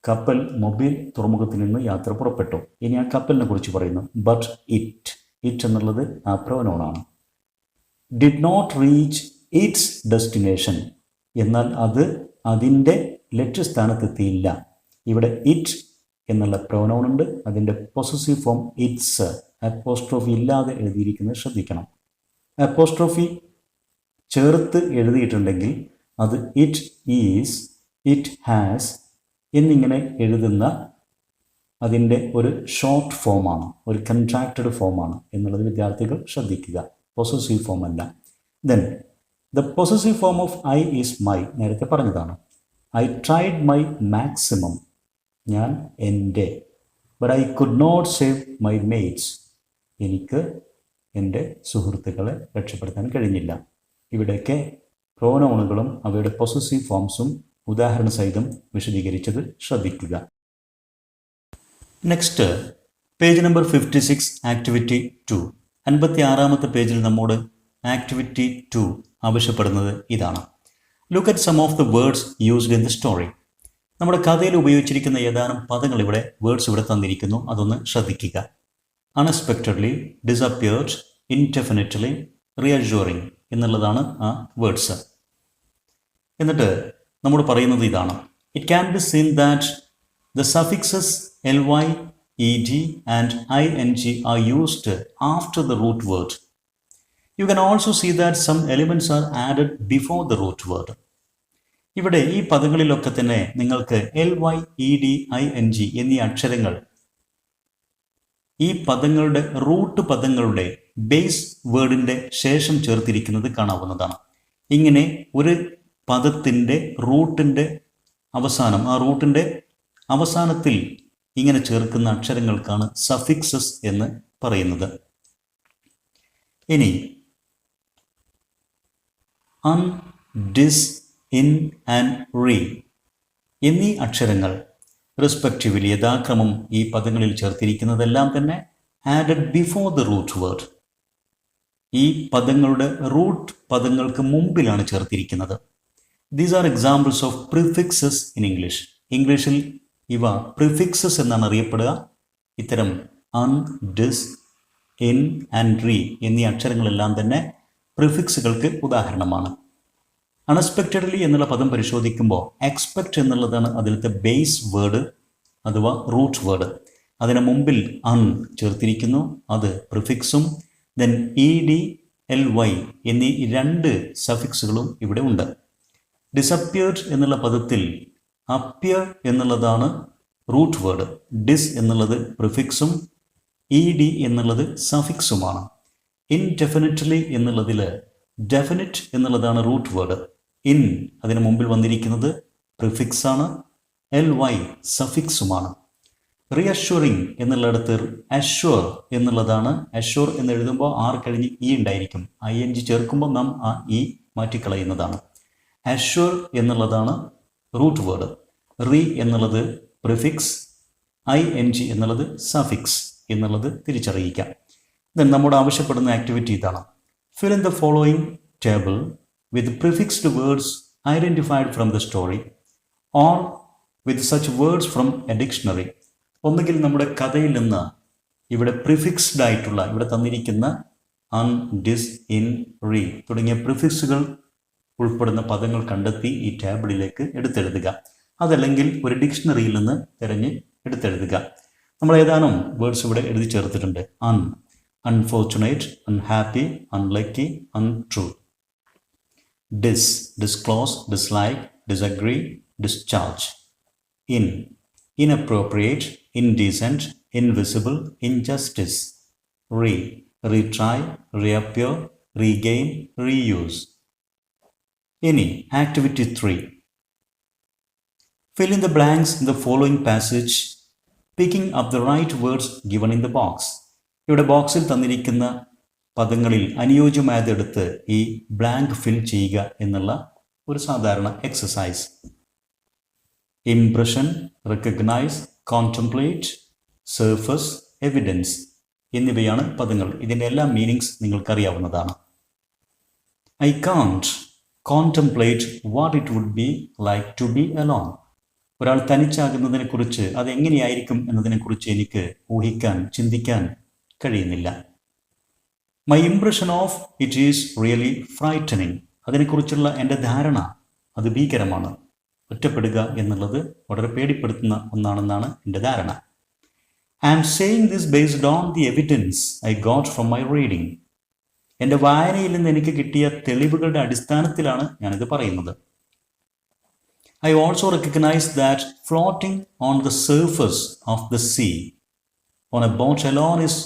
Speaker 1: കപ്പൽ മൊബൈൽ തുറമുഖത്തിൽ നിന്ന് യാത്ര പുറപ്പെട്ടു. ഇനി ആ കപ്പലിനെ കുറിച്ച് പറയുന്നു. ബട്ട് ഇറ്റ് എന്നുള്ളത് ആ പ്രോനൗണാണ്. Did not reach its destination. എന്നാൽ അത് അതിൻ്റെ ലക്ഷ്യസ്ഥാനത്തെത്തിയില്ല. ഇവിടെ ഇറ്റ് എന്നുള്ള പ്രോനൗൺ ഉണ്ട്. അതിൻ്റെ പൊസസീവ് ഫോം ഇറ്റ്സ്. അപ്പോസ്ട്രോഫി ഇല്ലാതെ എഴുതിയിരിക്കുന്നത് ശ്രദ്ധിക്കണം. അപ്പോസ്ട്രോഫി ചേർത്ത് എഴുതിയിട്ടുണ്ടെങ്കിൽ അത് ഇറ്റ് ഈസ്, ഇറ്റ് ഹാസ് എന്നിങ്ങനെ എഴുതുന്ന അതിൻ്റെ ഒരു ഷോർട്ട് ഫോമാണ്, ഒരു കൺട്രാക്റ്റഡ് ഫോമാണ് എന്നുള്ളത് വിദ്യാർത്ഥികൾ ശ്രദ്ധിക്കുക. പൊസസീവ് ഫോം അല്ല. Then the possessive form of I is my. നേരത്തെ പറഞ്ഞതാണ്. I tried my maximum. ഞാൻ എൻ്റെ. But I could not save my mates. എനിക്ക് എൻ്റെ സുഹൃത്തുക്കളെ രക്ഷപ്പെടുത്താൻ കഴിഞ്ഞില്ല. ഇവിടെയൊക്കെ പ്രോനൗണുകളും അവയുടെ പൊസസീവ് ഫോംസും ഉദാഹരണ സഹിതം വിശദീകരിച്ചത് ശ്രദ്ധിക്കുക. Next page number 56, activity 2. 56-ാമത്തെ പേജിൽ നമ്മോട് ആക്ടിവിറ്റി 2 ആവശ്യപ്പെടുന്നത് ഇതാണ്. Look at some of the words used in the story. നമ്മുടെ കഥയിൽ ഉപയോഗിച്ചിരിക്കുന്ന ഏതാനും പദങ്ങൾ ഇവിടെ വേർഡ്സ് ഇവിടെ തന്നിരിക്കുന്നു. അതൊന്ന് ശ്രദ്ധിക്കുക. അൺഎക്സ്പെക്റ്റഡ്ലി, ഡിസപ്പിയർഡ്, ഇൻഡെഫിനിറ്റ്ലി, റിയഷ്യൂറിംഗ് എന്നുള്ളതാണ് ആ വേർഡ്സ്. എന്നിട്ട് നമ്മൾ പറയുന്നത് ഇതാണ്. It can be seen that the suffixes ly, ed and ing are used after the root word. You can also see that some elements are added before the root word. ഇവിടെ ഈ പദങ്ങളിലൊക്കെ തന്നെ നിങ്ങൾക്ക് ly, ed, ing എന്നീ അക്ഷരങ്ങൾ ഈ പദങ്ങളുടെ റൂട്ട് പദങ്ങളുടെ ബേസ് വേർഡിൻ്റെ ശേഷം ചേർത്തിരിക്കുന്നത് കാണാവുന്നതാണ്. ഇങ്ങനെ ഒരു പദത്തിൻ്റെ റൂട്ടിൻ്റെ അവസാനം, ആ റൂട്ടിൻ്റെ അവസാനത്തിൽ ഇങ്ങനെ ചേർക്കുന്ന അക്ഷരങ്ങൾക്കാണ് സഫിക്സസ് എന്ന് പറയുന്നത്. ഇനി un, dis, in and re എന്നീ അക്ഷരങ്ങൾ റെസ്പെക്റ്റീവ്ലി യഥാക്രമം ഈ പദങ്ങളിൽ ചേർത്തിരിക്കുന്നതെല്ലാം തന്നെ added before the root word. ഈ പദങ്ങളുടെ റൂട്ട് പദങ്ങൾക്ക് മുമ്പിലാണ് ചേർത്തിരിക്കുന്നത്. These are examples of prefixes in English. ഇംഗ്ലീഷിൽ ഇവ പ്രിഫിക്സസ് എന്നാണ് അറിയപ്പെടുക. ഇത്തരം un, dis, in and re എന്നീ അക്ഷരങ്ങളെല്ലാം തന്നെ പ്രിഫിക്സുകൾക്ക് ഉദാഹരണമാണ്. അൺഎക്സ്പെക്റ്റഡ്ലി എന്നുള്ള പദം പരിശോധിക്കുമ്പോൾ എക്സ്പെക്റ്റ് എന്നുള്ളതാണ് അതിലത്തെ ബേസ് വേർഡ് അഥവാ റൂട്ട് വേർഡ്. അതിന് മുമ്പിൽ അൺ ചേർത്തിരിക്കുന്നു, അത് പ്രിഫിക്സും. Then E D, L Y എന്നീ രണ്ട് സഫിക്സുകളും ഇവിടെ ഉണ്ട്. ഡിസപ്പിയർഡ് എന്നുള്ള പദത്തിൽ അപ്പിയർ എന്നുള്ളതാണ് റൂട്ട് വേർഡ്, ഡിസ് എന്നുള്ളത് പ്രിഫിക്സും ഇ ഡി എന്നുള്ളത് സഫിക്സുമാണ്. ഇൻഡെഫിനിറ്റ്ലി എന്നുള്ളതിൽ ഡെഫിനിറ്റ് എന്നുള്ളതാണ് റൂട്ട് വേർഡ്. ഇൻ അതിന് മുമ്പിൽ വന്നിരിക്കുന്നത് പ്രിഫിക്സാണ്, എൽ വൈ സഫിക്സുമാണ്. റിയഷ്വറിംഗ് എന്നുള്ളിടത്ത് അഷ്വർ എന്നുള്ളതാണ്. അഷ്വർ എന്ന് എഴുതുമ്പോൾ ആർ കഴിഞ്ഞ് ഇ ഉണ്ടായിരിക്കും. ഐ എൻ ജി ചേർക്കുമ്പോൾ നാം ആ ഇ മാറ്റിക്കളയുന്നതാണ്. അഷ്വർ എന്നുള്ളതാണ് റൂട്ട് വേർഡ്. റീ എന്നുള്ളത് പ്രിഫിക്സ്, ഐ എൻ ജി എന്നുള്ളത് സഫിക്സ് എന്നുള്ളത് തിരിച്ചറിയിക്കാം. ദെൻ നമ്മോട് ആവശ്യപ്പെടുന്ന ആക്ടിവിറ്റി ഇതാണ്. Fill in the following table with prefixed words identified from the story or with such words from a dictionary. ഒന്നുകിൽ നമ്മുടെ കഥയിൽ നിന്ന് ഇവിടെ പ്രിഫിക്സ്ഡ് ആയിട്ടുള്ള ഇവിടെ തന്നിരിക്കുന്ന അൺ, ഡിസ്, ഇൻ, റീ തുടങ്ങിയ പ്രിഫിക്സുകൾ ഉൾപ്പെടുന്ന പദങ്ങൾ കണ്ടെത്തി ഈ ടേബിളിലേക്ക് എടുത്തെഴുതുക. അതല്ലെങ്കിൽ ഒരു ഡിക്ഷണറിയിൽ നിന്ന് തിരഞ്ഞ് എടുത്തെഴുതുക. നമ്മൾ ഏതാനും വേർഡ്സ് ഇവിടെ എഴുതി ചേർത്തിട്ടുണ്ട്. Un, unfortunate, unhappy, unlucky, untrue. Dis, disclose, dislike, disagree, discharge. In, inappropriate, indecent, invisible, injustice. Re, retry, reappear, regain, reuse. Any, activity 3. Fill in the blanks in the following passage, picking up the right words given in the box. ഇവിടെ ബോക്സിൽ തന്നിരിക്കുന്ന പദങ്ങളിൽ അനുയോജ്യമായതെടുത്ത് ഈ ബ്ലാങ്ക് ഫിൽ ചെയ്യുക എന്നുള്ള ഒരു സാധാരണ exercise. Impression, recognise, contemplate, surface, evidence എന്നിവയാണ് പദങ്ങൾ. ഇതിൻ്റെ എല്ലാ മീനിങ്സ് നിങ്ങൾക്കറിയാവുന്നതാണ്. I can't contemplate what it would be like to be alone. ഒരാൾ തനിച്ചാകുന്നതിനെക്കുറിച്ച് അതെങ്ങനെയായിരിക്കും എന്നതിനെക്കുറിച്ച് എനിക്ക് ഊഹിക്കാൻ, ചിന്തിക്കാൻ കഴിയുന്നില്ല. My impression of it is really frightening. അതിനെക്കുറിച്ചുള്ള എൻ്റെ ധാരണ അത് ഭീകരമാണ്. ഒറ്റപ്പെടുക എന്നുള്ളത് വളരെ പേടിപ്പെടുത്തുന്ന ഒന്നാണെന്നാണ് എൻ്റെ ധാരണ. I am saying this based on the evidence I got from my reading. എൻ്റെ വായനയിൽ നിന്ന് എനിക്ക് കിട്ടിയ തെളിവുകളുടെ അടിസ്ഥാനത്തിലാണ് ഞാനിത് പറയുന്നത്. I also recognise that floating on the surface of the sea on a boat alone is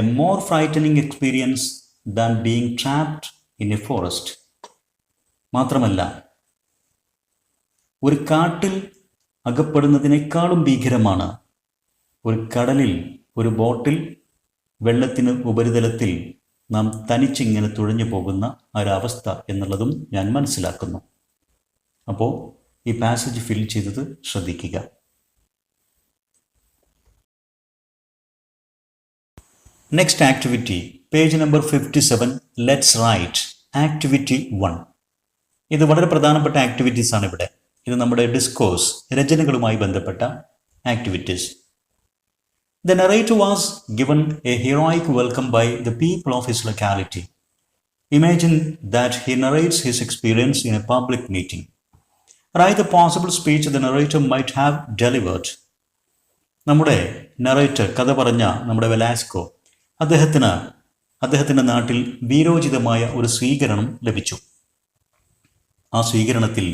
Speaker 1: a more frightening experience than being trapped in a forest. മാത്രമല്ല, ഒരു കാട്ടിൽ അകപ്പെടുന്നതിനേക്കാളും ഭീകരമാണ് ഒരു കടലിൽ, ഒരു ബോട്ടിൽ വെള്ളത്തിന് ഉപരിതലത്തിൽ നാം തനിച്ചിങ്ങനെ തുഴഞ്ഞു പോകുന്ന ഒരവസ്ഥ എന്നുള്ളതും ഞാൻ മനസ്സിലാക്കുന്നു. അപ്പോൾ ഈ പാസേജ് ഫിൽ ചെയ്തത് ശ്രദ്ധിക്കുക. Next activity, page number 57. Let's write activity 1. ഇത് വളരെ പ്രധാനപ്പെട്ട ആക്ടിവിറ്റീസ് ആണ് ഇവിടെ. ഇത് നമ്മുടെ ഡിസ്കോഴ്സ്, രചനകളുമായി ബന്ധപ്പെട്ട activities. The narrator was given a heroic welcome by the people of his locality. Imagine that he narrates his experience in a public meeting. Write the possible speech the narrator might have delivered. നമ്മുടെ നറേറ്റർ, കഥ പറഞ്ഞ നമ്മുടെ വെലാസ്കോ, അദ്ദേഹത്തിൻ്റെ നാട്ടിൽ വീരോചിതമായ ഒരു സ്വീകരണം ലഭിച്ചു. ആ സ്വീകരണത്തിൽ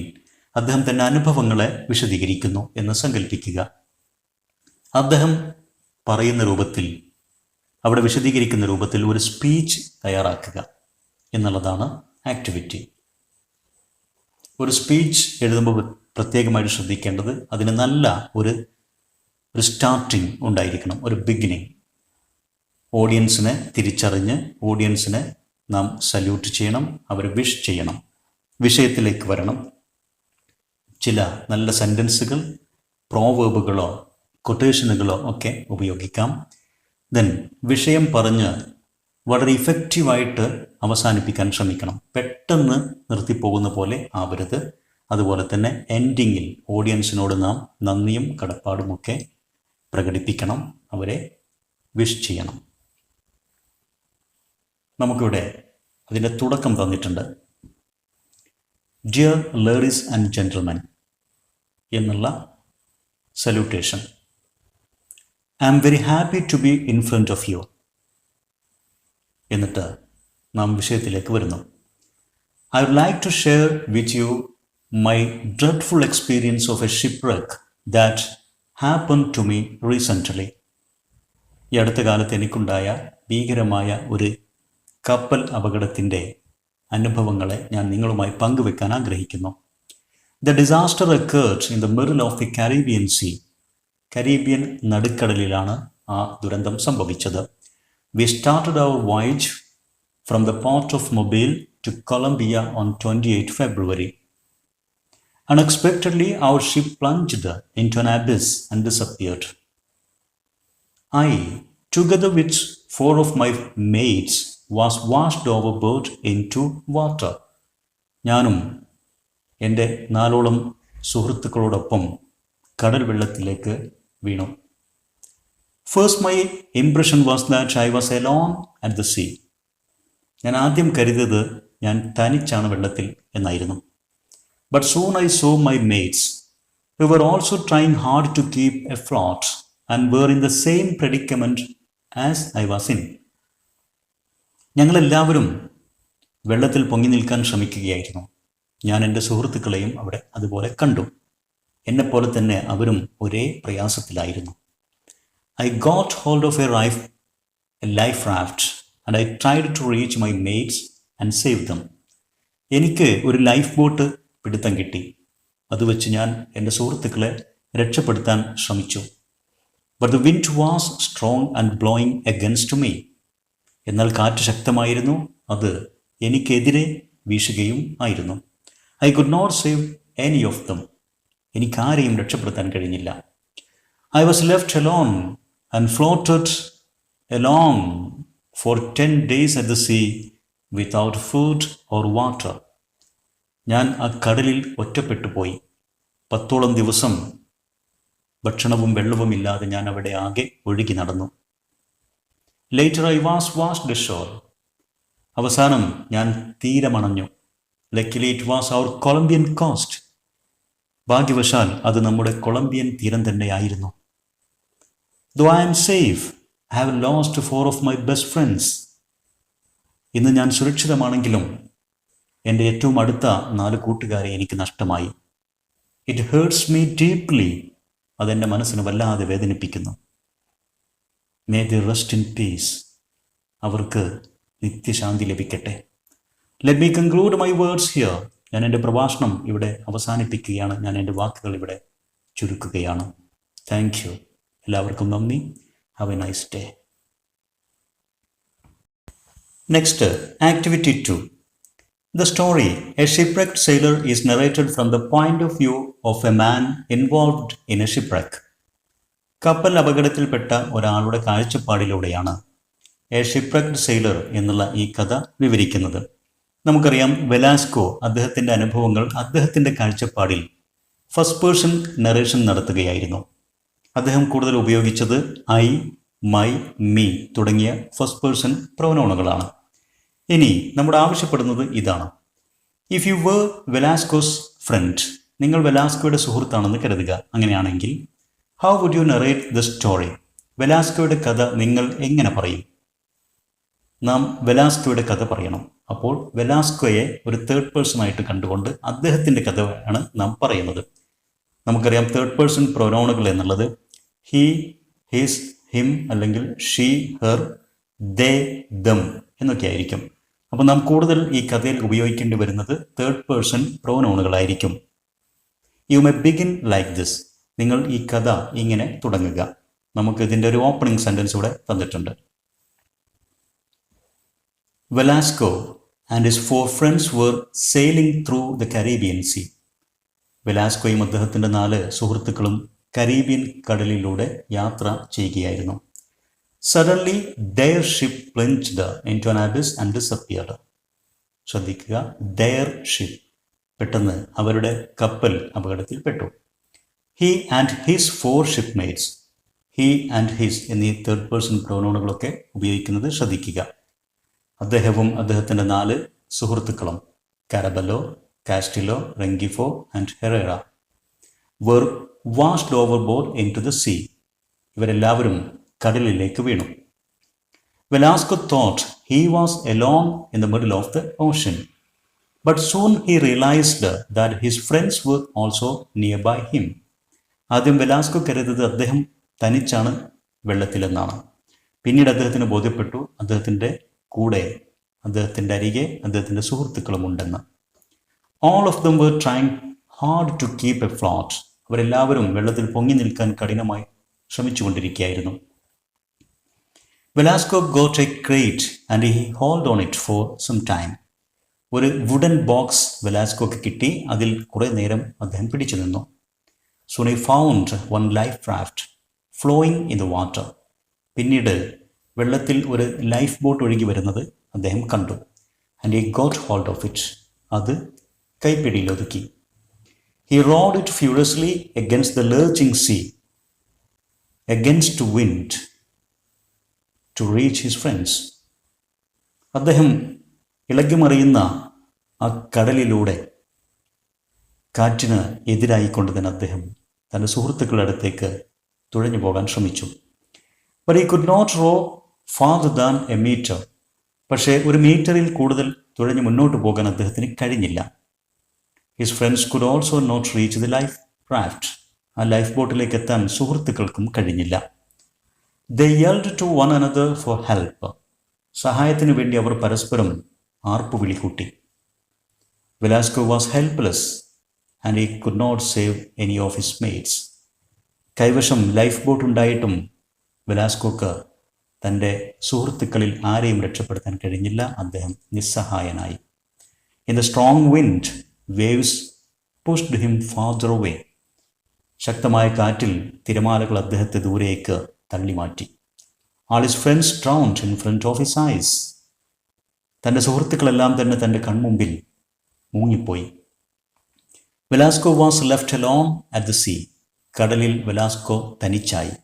Speaker 1: അദ്ദേഹം തൻ്റെ അനുഭവങ്ങളെ വിശദീകരിക്കുന്നു എന്ന് സങ്കല്പിക്കുക. അദ്ദേഹം പറയുന്ന രൂപത്തിൽ, അവിടെ വിശദീകരിക്കുന്ന രൂപത്തിൽ ഒരു സ്പീച്ച് തയ്യാറാക്കുക എന്നുള്ളതാണ് ആക്ടിവിറ്റി. ഒരു സ്പീച്ച് എഴുതുമ്പോൾ പ്രത്യേകമായിട്ട് ശ്രദ്ധിക്കേണ്ടത് അതിന് നല്ല ഒരു സ്റ്റാർട്ടിങ് ഉണ്ടായിരിക്കണം, ഒരു ബിഗിനിങ്. ഓഡിയൻസിനെ തിരിച്ചറിഞ്ഞ് ഓഡിയൻസിനെ നാം സല്യൂട്ട് ചെയ്യണം, അവരെ വിഷ് ചെയ്യണം, വിഷയത്തിലേക്ക് വരണം. ചില നല്ല സെൻറ്റൻസുകൾ, പ്രോവേബുകളോ കൊട്ടേഷനുകളോ ഒക്കെ ഉപയോഗിക്കാം. ദെൻ വിഷയം പറഞ്ഞ് വളരെ ഇഫക്റ്റീവായിട്ട് അവസാനിപ്പിക്കാൻ ശ്രമിക്കണം. പെട്ടെന്ന് നിർത്തിപ്പോകുന്ന പോലെ ആവരുത്. അതുപോലെ തന്നെ എൻഡിങ്ങിൽ ഓഡിയൻസിനോട് നാം നന്ദിയും കടപ്പാടുമൊക്കെ പ്രകടിപ്പിക്കണം, അവരെ വിഷ് ചെയ്യണം. നമുക്കിവിടെ അതിൻ്റെ തുടക്കം തന്നിട്ടുണ്ട്. ഡിയർ ലേഡീസ് ആൻഡ് ജെൻറ്റിൽമെൻ എന്നുള്ള salutation. I am very happy to be in front of you. എന്നിട്ട് നാം വിഷയത്തിലേക്ക് വരുന്നു. I would like to share with you my dreadful experience of a shipwreck that happen to me recently. ഈ അടുത്ത കാലത്ത് എനിക്കുണ്ടായ ഭീകരമായ ഒരു കപ്പൽ അപകടത്തിൻ്റെ അനുഭവങ്ങളെ ഞാൻ നിങ്ങളുമായി പങ്കുവെക്കാൻ ആഗ്രഹിക്കുന്നു. The disaster occurred in the middle of the Caribbean Sea. Caribbean നടുക്കടലിലാണ് ആ ദുരന്തം സംഭവിച്ചത്. We started our voyage from the port of Mobile to Colombia on 28 February. Unexpectedly, our ship plunged into an abyss and disappeared. I, together with 4 of my mates, was washed overboard into water. ഞാനും എൻ്റെ 4 സുഹൃത്തുക്കളോടൊപ്പം കടൽ വെള്ളത്തിലേക്ക് വീണു. First my impression was that I was alone at the sea. ഞാൻ ആദ്യം കരുതിയത് ഞാൻ തനിച്ചാണ് വെള്ളത്തിൽ എന്നായിരുന്നു. But soon I saw my mates who were also trying hard to keep afloat and were in the same predicament as I was in. ഞങ്ങളെല്ലാവരും വെള്ളത്തിൽ പൊങ്ങി നിൽക്കാൻ ശ്രമിക്കുകയായിരുന്നു. ഞാൻ എൻ്റെ സുഹൃത്തുക്കളെയും അവിടെ അതുപോലെ കണ്ടു. എന്നെപ്പോലെ തന്നെ അവരും ഒരേ പ്രയാസത്തിലായിരുന്നു. I got hold of a life raft and I tried to reach my mates and save them. എനിക്ക് ഒരു ലൈഫ് ബോട്ട് പിടുത്തം കിട്ടി. അത് വെച്ച് ഞാൻ എൻ്റെ സുഹൃത്തുക്കളെ രക്ഷപ്പെടുത്താൻ ശ്രമിച്ചു. But the wind was strong and blowing against me. എന്നാൽ കാറ്റ് ശക്തമായിരുന്നു, അത് എനിക്കെതിരെ വീശുകയും ആയിരുന്നു. I could not save any of them. എനിക്കാരെയും രക്ഷപ്പെടുത്താൻ കഴിഞ്ഞില്ല. I was left alone and floated along for 10 days at the sea without food or water. ഞാൻ ആ കടലിൽ ഒറ്റപ്പെട്ടു പോയി. 10ഓളം ദിവസം ഭക്ഷണവും വെള്ളവുമില്ലാതെ ഞാൻ അവിടെ ആകെ ഒഴുകി നടന്നു. Later I was washed ashore. അവസാനം ഞാൻ തീരമണഞ്ഞു. Luckily it was our Colombian coast. ഭാഗ്യവശാൽ അത് നമ്മുടെ കൊളംബിയൻ തീരം തന്നെയായിരുന്നു. Though I am safe, I have lost 4 of my best friends. ഇന്ന് ഞാൻ സുരക്ഷിതമാണെങ്കിലും എൻ്റെ ഏറ്റവും അടുത്ത 4 കൂട്ടുകാരെ എനിക്ക് നഷ്ടമായി. It hertz me deeply. അതെൻ്റെ മനസ്സിന് വല്ലാതെ വേദനിപ്പിക്കുന്നു. May the rest in peace. അവർക്ക് നിത്യശാന്തി ലഭിക്കട്ടെ. Let me conclude my words here. ഞാൻ എൻ്റെ പ്രഭാഷണം ഇവിടെ അവസാനിപ്പിക്കുകയാണ്. ഞാൻ എൻ്റെ വാക്കുകൾ ഇവിടെ ചുരുക്കുകയാണ്. Thank you. എല്ലാവർക്കും നന്ദി. Have A nice day. Next, activity 2. The story, A Shipwrecked Sailor, is narrated from the point of view of a man involved in a shipwreck. കപ്പൽ അപകടത്തിൽപ്പെട്ട ഒരാളുടെ കാഴ്ചപ്പാടിലൂടെയാണ് എ ഷിപ്രക്ഡ് സെയിലർ എന്നുള്ള ഈ കഥ വിവരിക്കുന്നത്. നമുക്കറിയാം, വെലാസ്കോ അദ്ദേഹത്തിൻ്റെ അനുഭവങ്ങൾ അദ്ദേഹത്തിൻ്റെ കാഴ്ചപ്പാടിൽ ഫസ്റ്റ് പേഴ്സൺ നറേഷൻ നടത്തുകയായിരുന്നു. അദ്ദേഹം കൂടുതൽ ഉപയോഗിച്ചത് ഐ, മൈ, മീ തുടങ്ങിയ ഫസ്റ്റ് പേഴ്സൺ പ്രൊനൗണുകളാണ്. ഇനി നമ്മുടെ ആവശ്യപ്പെടുന്നത് ഇതാണ്. If you were Velasco's friend, നിങ്ങൾ വെലാസ്കോയുടെ സുഹൃത്താണെന്ന് കരുതുക. അങ്ങനെയാണെങ്കിൽ how would you narrate the story? വെലാസ്കോയുടെ കഥ നിങ്ങൾ എങ്ങനെ പറയും? നാം വെലാസ്കോയുടെ കഥ പറയണം. അപ്പോൾ വെലാസ്കോയെ ഒരു തേർഡ് പേഴ്സൺ ആയിട്ട് കണ്ടുകൊണ്ട് അദ്ദേഹത്തിൻ്റെ കഥയാണ് നാം പറയുന്നത്. നമുക്കറിയാം, തേർഡ് പേഴ്സൺ പ്രൊനൗണുകൾ എന്നുള്ളത് ഹി, ഹിസ്, ഹിം അല്ലെങ്കിൽ ഷീ, ഹെർ, ദേ, ദം എന്നൊക്കെ ആയിരിക്കും. അപ്പോൾ നാം കൂടുതൽ ഈ കഥയിൽ ഉപയോഗിക്കേണ്ടി വരുന്നത് തേർഡ് പേഴ്സൺ പ്രൊനൗണുകളായിരിക്കും. You may begin like this. നിങ്ങൾ ഈ കഥ ഇങ്ങനെ തുടങ്ങുക. നമുക്ക് ഇതിൻ്റെ ഒരു ഓപ്പണിംഗ് സെൻറ്റൻസ് ഇവിടെ തന്നിട്ടുണ്ട്. Velasco and his 4 friends were sailing through the Caribbean Sea. വെലാസ്കോയും അദ്ദേഹത്തിൻ്റെ 4 സുഹൃത്തുക്കളും കരീബിയൻ കടലിലൂടെ യാത്ര ചെയ്യുകയായിരുന്നു. Suddenly their ship plunged into an abyss and disappeared. ശ്രദ്ധിക്കുക, their ship, പെട്ടെന്ന് അവരുടെ കപ്പൽ അപകടത്തിൽപ്പെട്ടു. He and his 4 shipmates. He and his എന്നീ തേർഡ് പേഴ്സൺ പ്രൊനൗണുകളൊക്കെ ഉപയോഗിക്കുന്നത് ശ്രദ്ധിക്കുക. അദ്ദേഹവും അദ്ദേഹത്തിൻ്റെ 4 സുഹൃത്തുക്കളും Caraballo, Castillo, Rengifo and Herrera were washed overboard into the sea. ഇവരെല്ലാവരും കടലിലേക്ക് വീണു. Velasco thought he was alone in the middle of the ocean, but soon he realized that his friends were also nearby him. ആദ്യം വെലാസ്കോ കരുതിയത് അദ്ദേഹം തനിച്ചാണ് വെള്ളത്തിലെന്നാണ്. പിന്നീട് അദ്ദേഹത്തിന് ബോധ്യപ്പെട്ടു അദ്ദേഹത്തിൻ്റെ കൂടെ, അദ്ദേഹത്തിൻ്റെ അരികെ അദ്ദേഹത്തിൻ്റെ സുഹൃത്തുക്കളും ഉണ്ടെന്ന്. All of them were trying hard to keep afloat. അവരെല്ലാവരും വെള്ളത്തിൽ പൊങ്ങി നിൽക്കാൻ കഠിനമായി ശ്രമിച്ചുകൊണ്ടിരിക്കുകയായിരുന്നു. Velasco got a crate and he hauled on it for some time. ഒരു വുഡൻ ബോക്സ് വെലാസ്കോക്ക് കിട്ടി. അതിൽ കുറേ നേരം അദ്ദേഹം പിടിച്ചു നിന്നു. Soon he found one life raft flowing in the water. പിന്നീട് വെള്ളത്തിൽ ഒരു ലൈഫ് ബോട്ട് ഒഴുകി വരുന്നത് അദ്ദേഹം കണ്ടു. And he got hold of it. അത് കൈപ്പിടിയിലൊതുക്കി. He rowed it furiously against the lurching sea, against wind, to reach his friends. അദ്ദേഹം ഇളകിമറിയുന്ന ആ കടലിലൂടെ കാറ്റിന് എതിരായിക്കൊണ്ട് തന്നെ അദ്ദേഹം തൻ്റെ സുഹൃത്തുക്കളുടെ അടുത്തേക്ക് തുഴഞ്ഞു പോകാൻ ശ്രമിച്ചു. But he could not row farther than a meter. പക്ഷേ ഒരു മീറ്ററിൽ കൂടുതൽ തുഴഞ്ഞു മുന്നോട്ട് പോകാൻ അദ്ദേഹത്തിന് കഴിഞ്ഞില്ല. His friends could also not reach the life raft. ആ ലൈഫ് ബോട്ടിലേക്ക് എത്താൻ സുഹൃത്തുക്കൾക്കും കഴിഞ്ഞില്ല. They yelled to one another for help. സഹായത്തിനു വേണ്ടി അവർ പരസ്പരം ആർപ്പുവിളി കൂട്ടി. Velasco was helpless and he could not save any of his mates. കൈവശം ലൈഫ് ബോട്ട് ഉണ്ടായിട്ടും വെലാസ്കോക്ക് തൻ്റെ സുഹൃത്തുക്കളിൽ ആരെയും രക്ഷപ്പെടുത്താൻ കഴിഞ്ഞില്ല. അദ്ദേഹം നിസ്സഹായനായി. In the strong wind, waves pushed him farther away. ശക്തമായ കാറ്റിൽ തിരമാലകൾ അദ്ദേഹത്തെ ദൂരേക്ക് തള്ളിമാറ്റി. All his friends drowned in front of his eyes. തൻ്റെ സുഹൃത്തുക്കളെല്ലാം തന്നെ തൻ്റെ കൺമുമ്പിൽ മുങ്ങിപ്പോയി. Velasco was left alone at the sea. കടലിൽ വെലാസ്കോ തനിച്ചായി.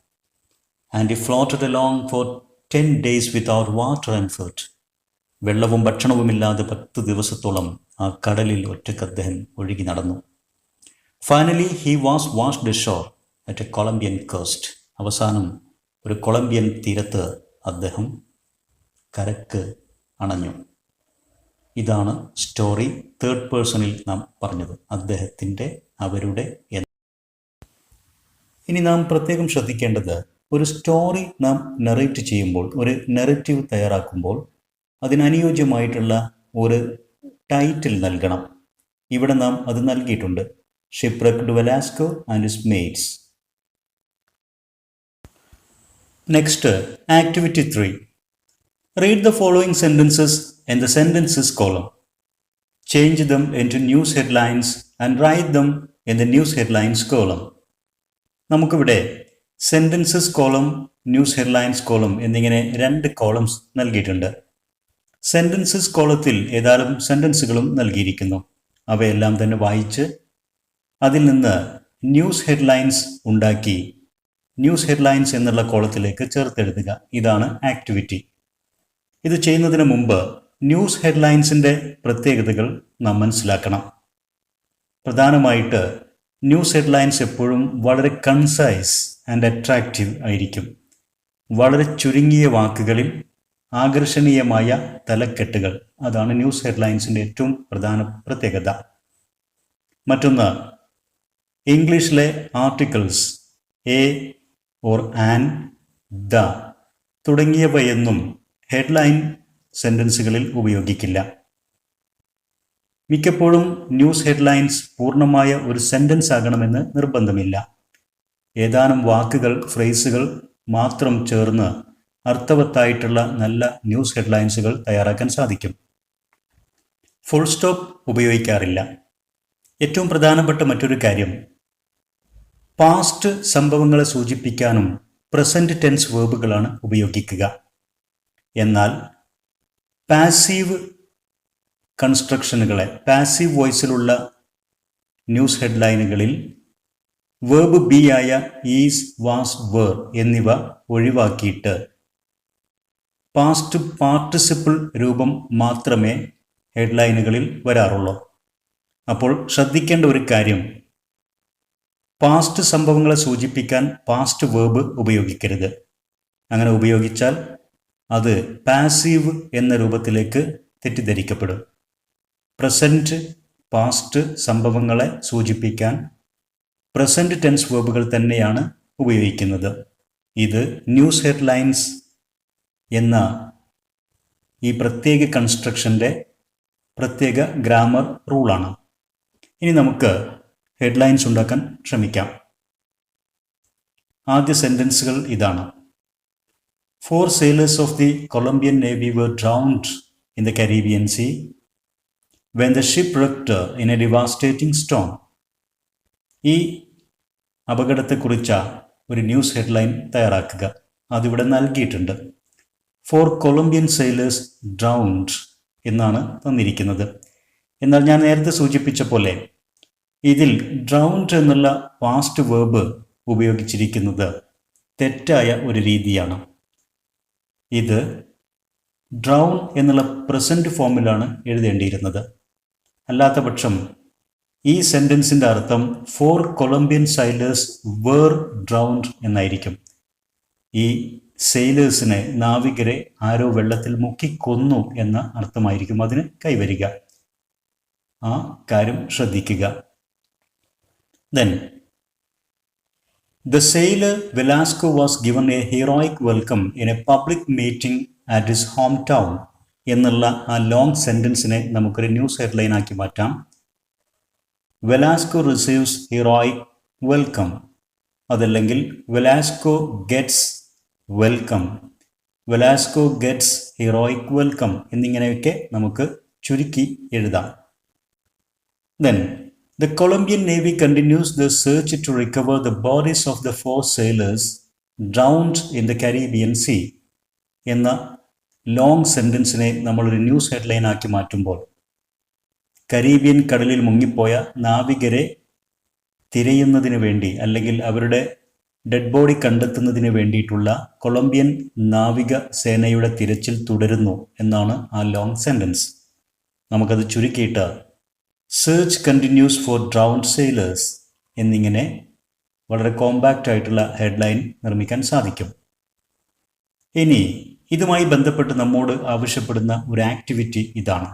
Speaker 1: And he floated along for 10 days without water and food. വെള്ളവും ഭക്ഷണവുമില്ലാതെ 10 ദിവസത്തോളം ആ കടലിൽ ഒറ്റയ്ക്ക് അദ്ദേഹം ഒഴുകി നടന്നു. Finally, he was washed ashore at a Colombian coast. അവസാനം ഒരു കൊളംബിയൻ തീരത്ത് അദ്ദേഹം കരക്ക് അണഞ്ഞു. ഇതാണ് സ്റ്റോറി. തേർഡ് പേഴ്സണിൽ നാം പറഞ്ഞത് അദ്ദേഹത്തിൻ്റെ, അവരുടെ. ഇനി നാം പ്രത്യേകം ശ്രദ്ധിക്കേണ്ടത്, ഒരു സ്റ്റോറി നാം നറേറ്റ് ചെയ്യുമ്പോൾ, ഒരു നറേറ്റീവ് തയ്യാറാക്കുമ്പോൾ അതിനനുയോജ്യമായിട്ടുള്ള ഒരു ടൈറ്റിൽ നൽകണം. ഇവിടെ നാം അത് നൽകിയിട്ടുണ്ട്. Shipwrecked Velasco and his mates. Next, Activity 3. Read the following sentences in the sentences column. Change them into news headlines and write them in the news headlines column. നമുക്കിവിടെ sentences column, news headlines column എന്നിങ്ങനെ 2 കോളംസ് നൽകിയിട്ടുണ്ട്. സെൻറ്റൻസസ് കോളത്തിൽ ഏതാനും സെൻറ്റൻസുകളും നൽകിയിരിക്കുന്നു. അവയെല്ലാം തന്നെ വായിച്ച് അതിൽ നിന്ന് ന്യൂസ് ഹെഡ്ലൈൻസ് ഉണ്ടാക്കി ന്യൂസ് ഹെഡ്ലൈൻസ് എന്നുള്ള കോളത്തിലേക്ക് ചേർത്തെഴുതുക. ഇതാണ് ആക്ടിവിറ്റി. ഇത് ചെയ്യുന്നതിന് മുമ്പ് ന്യൂസ് ഹെഡ്ലൈൻസിൻ്റെ പ്രത്യേകതകൾ നാം മനസ്സിലാക്കണം. പ്രധാനമായിട്ട് ന്യൂസ് ഹെഡ്ലൈൻസ് എപ്പോഴും വളരെ കൺസൈസ് ആൻഡ് അട്രാക്റ്റീവ് ആയിരിക്കും. വളരെ ചുരുങ്ങിയ വാക്കുകളിൽ ആകർഷണീയമായ തലക്കെട്ടുകൾ. അതാണ് ന്യൂസ് ഹെഡ്ലൈൻസിൻ്റെ ഏറ്റവും പ്രധാന പ്രത്യേകത. മറ്റൊന്ന്, ഇംഗ്ലീഷിലെ articles a or an, the തുടങ്ങിയവയൊന്നും ഹെഡ്ലൈൻ സെൻറ്റൻസുകളിൽ ഉപയോഗിക്കില്ല. മിക്കപ്പോഴും ന്യൂസ് ഹെഡ്ലൈൻസ് പൂർണ്ണമായ ഒരു സെൻറ്റൻസ് ആകണമെന്ന് നിർബന്ധമില്ല. ഏതാനും വാക്കുകൾ, ഫ്രേസുകൾ മാത്രം ചേർന്ന് അർത്ഥവത്തായിട്ടുള്ള നല്ല ന്യൂസ് ഹെഡ്ലൈൻസുകൾ തയ്യാറാക്കാൻ സാധിക്കും. ഫുൾ സ്റ്റോപ്പ് ഉപയോഗിക്കാറില്ല. ഏറ്റവും പ്രധാനപ്പെട്ട മറ്റൊരു കാര്യം, പാസ്റ്റ് സംഭവങ്ങളെ സൂചിപ്പിക്കാനും പ്രസൻറ്റ് ടെൻസ് വേർബുകളാണ് ഉപയോഗിക്കുക. എന്നാൽ പാസീവ് കൺസ്ട്രക്ഷനുകളെ, പാസീവ് വോയിസിലുള്ള ന്യൂസ് ഹെഡ്ലൈനുകളിൽ വേർബ് ബി ആയ ഈസ്, വാസ്, വേർ എന്നിവ ഒഴിവാക്കിയിട്ട് പാസ്റ്റ് പാർട്ടിസിപ്പിൾ രൂപം മാത്രമേ ഹെഡ്ലൈനുകളിൽ വരാറുള്ളൂ. അപ്പോൾ ശ്രദ്ധിക്കേണ്ട ഒരു കാര്യം, പാസ്റ്റ് സംഭവങ്ങളെ സൂചിപ്പിക്കാൻ പാസ്റ്റ് വേർബ് ഉപയോഗിക്കരുത്. അങ്ങനെ ഉപയോഗിച്ചാൽ അത് പാസീവ് എന്ന രൂപത്തിലേക്ക് തെറ്റിദ്ധരിക്കപ്പെടും. പ്രസൻറ്റ്, പാസ്റ്റ് സംഭവങ്ങളെ സൂചിപ്പിക്കാൻ പ്രസൻറ്റ് ടെൻസ് വേർബുകൾ തന്നെയാണ് ഉപയോഗിക്കുന്നത്. ഇത് ന്യൂസ് ഹെഡ്ലൈൻസ് എന്ന ഈ പ്രത്യേക കൺസ്ട്രക്ഷൻ്റെ പ്രത്യേക ഗ്രാമർ റൂളാണ്. ഇനി നമുക്ക് ഹെഡ്ലൈൻസ് ഉണ്ടാക്കാൻ ശ്രമിക്കാം. ആദ്യ സെൻറ്റൻസുകൾ ഇതാണ്. 4 sailors of the Colombian Navy were drowned in the Caribbean Sea when the ship wrecked in a devastating storm. ഈ അപകടത്തെക്കുറിച്ച ഒരു ന്യൂസ് ഹെഡ്ലൈൻ തയ്യാറാക്കുക. അതിവിടെ നൽകിയിട്ടുണ്ട്. 4 Colombian sailors drowned എന്നാണ് തന്നിരിക്കുന്നത്. എന്നാൽ ഞാൻ നേരത്തെ സൂചിപ്പിച്ച പോലെ ഇതിൽ ഡ്രൗൺഡ് എന്നുള്ള പാസ്റ്റ് വേർബ് ഉപയോഗിച്ചിരിക്കുന്നത് തെറ്റായ ഒരു രീതിയാണ്. ഇത് ഡ്രൗൺ എന്നുള്ള പ്രസൻറ്റ് ഫോമിലാണ് എഴുതേണ്ടിയിരുന്നത്. അല്ലാത്ത പക്ഷം ഈ സെൻറ്റൻസിൻ്റെ അർത്ഥം 4 കൊളംബിയൻ സൈലേഴ്സ് വേർ ഡ്രൗൺഡ് എന്നായിരിക്കും. ഈ സെയിലേഴ്സിനെ, നാവികരെ ആരോ വെള്ളത്തിൽ മുക്കിക്കൊന്നു എന്ന അർത്ഥമായിരിക്കും അതിന് കൈവരിക. ആ കാര്യം ശ്രദ്ധിക്കുക. Then, the sailor Velasco was given a heroic welcome in a public meeting at his hometown എന്നുള്ള ആ ലോങ് സെൻറ്റൻസിനെ നമുക്കൊരു ന്യൂസ് ഹെഡ്ലൈൻ ആക്കി മാറ്റാം. വെലാസ്കോ റിസീവ്സ് ഹീറോയിക് വെൽക്കം, അതല്ലെങ്കിൽ Velasco gets welcome, Velasco gets heroic welcome എന്നിങ്ങനെയൊക്കെ നമുക്ക് ചുരുക്കി എഴുതാം. Then, the Colombian Navy continues the search to recover the bodies of the 4 sailors drowned in the Caribbean Sea എന്ന ലോങ് സെൻറ്റൻസിനെ നമ്മളൊരു ന്യൂസ് ഹെഡ്ലൈൻ ആക്കി മാറ്റുമ്പോൾ കരീബിയൻ കടലിൽ മുങ്ങിപ്പോയ നാവികരെ തിരയുന്നതിന് വേണ്ടി, അല്ലെങ്കിൽ അവരുടെ ഡെഡ് ബോഡി കണ്ടെത്തുന്നതിന് വേണ്ടിയിട്ടുള്ള കൊളംബിയൻ നാവിക സേനയുടെ തിരച്ചിൽ തുടരുന്നു എന്നാണ് ആ ലോങ് സെൻറ്റൻസ്. നമുക്കത് ചുരുക്കിയിട്ട് സെർച്ച് കണ്ടിന്യൂസ് ഫോർ ഡ്രൗൺഡ് സെയിലേഴ്സ് എന്നിങ്ങനെ വളരെ കോമ്പാക്റ്റ് ആയിട്ടുള്ള ഹെഡ്ലൈൻ നിർമ്മിക്കാൻ സാധിക്കും. ഇനി ഇതുമായി ബന്ധപ്പെട്ട് നമ്മോട് ആവശ്യപ്പെടുന്ന ഒരു ആക്ടിവിറ്റി ഇതാണ്.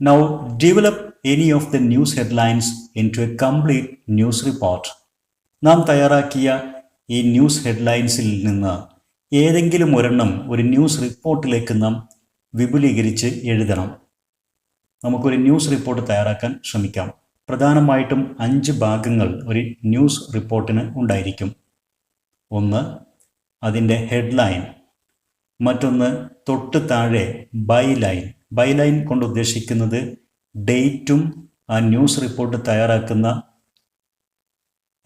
Speaker 1: Now develop any of the news headlines into a complete news report. നാം തയ്യാറാക്കിയ ഈ ന്യൂസ് ഹെഡ്ലൈൻസിൽ നിന്ന് ഏതെങ്കിലും ഒരെണ്ണം ഒരു ന്യൂസ് റിപ്പോർട്ടിലേക്ക് നാം വിപുലീകരിച്ച് എഴുതണം. നമുക്കൊരു ന്യൂസ് റിപ്പോർട്ട് തയ്യാറാക്കാൻ ശ്രമിക്കാം. പ്രധാനമായിട്ടും 5 ഭാഗങ്ങൾ ഒരു ന്യൂസ് റിപ്പോർട്ടിന് ഉണ്ടായിരിക്കും. ഒന്ന് അതിൻ്റെ ഹെഡ്ലൈൻ, മറ്റൊന്ന് തൊട്ട് താഴെ ബൈലൈൻ. ബൈലൈൻ കൊണ്ട് ഉദ്ദേശിക്കുന്നത് ഡേറ്റും ആ ന്യൂസ് റിപ്പോർട്ട് തയ്യാറാക്കുന്ന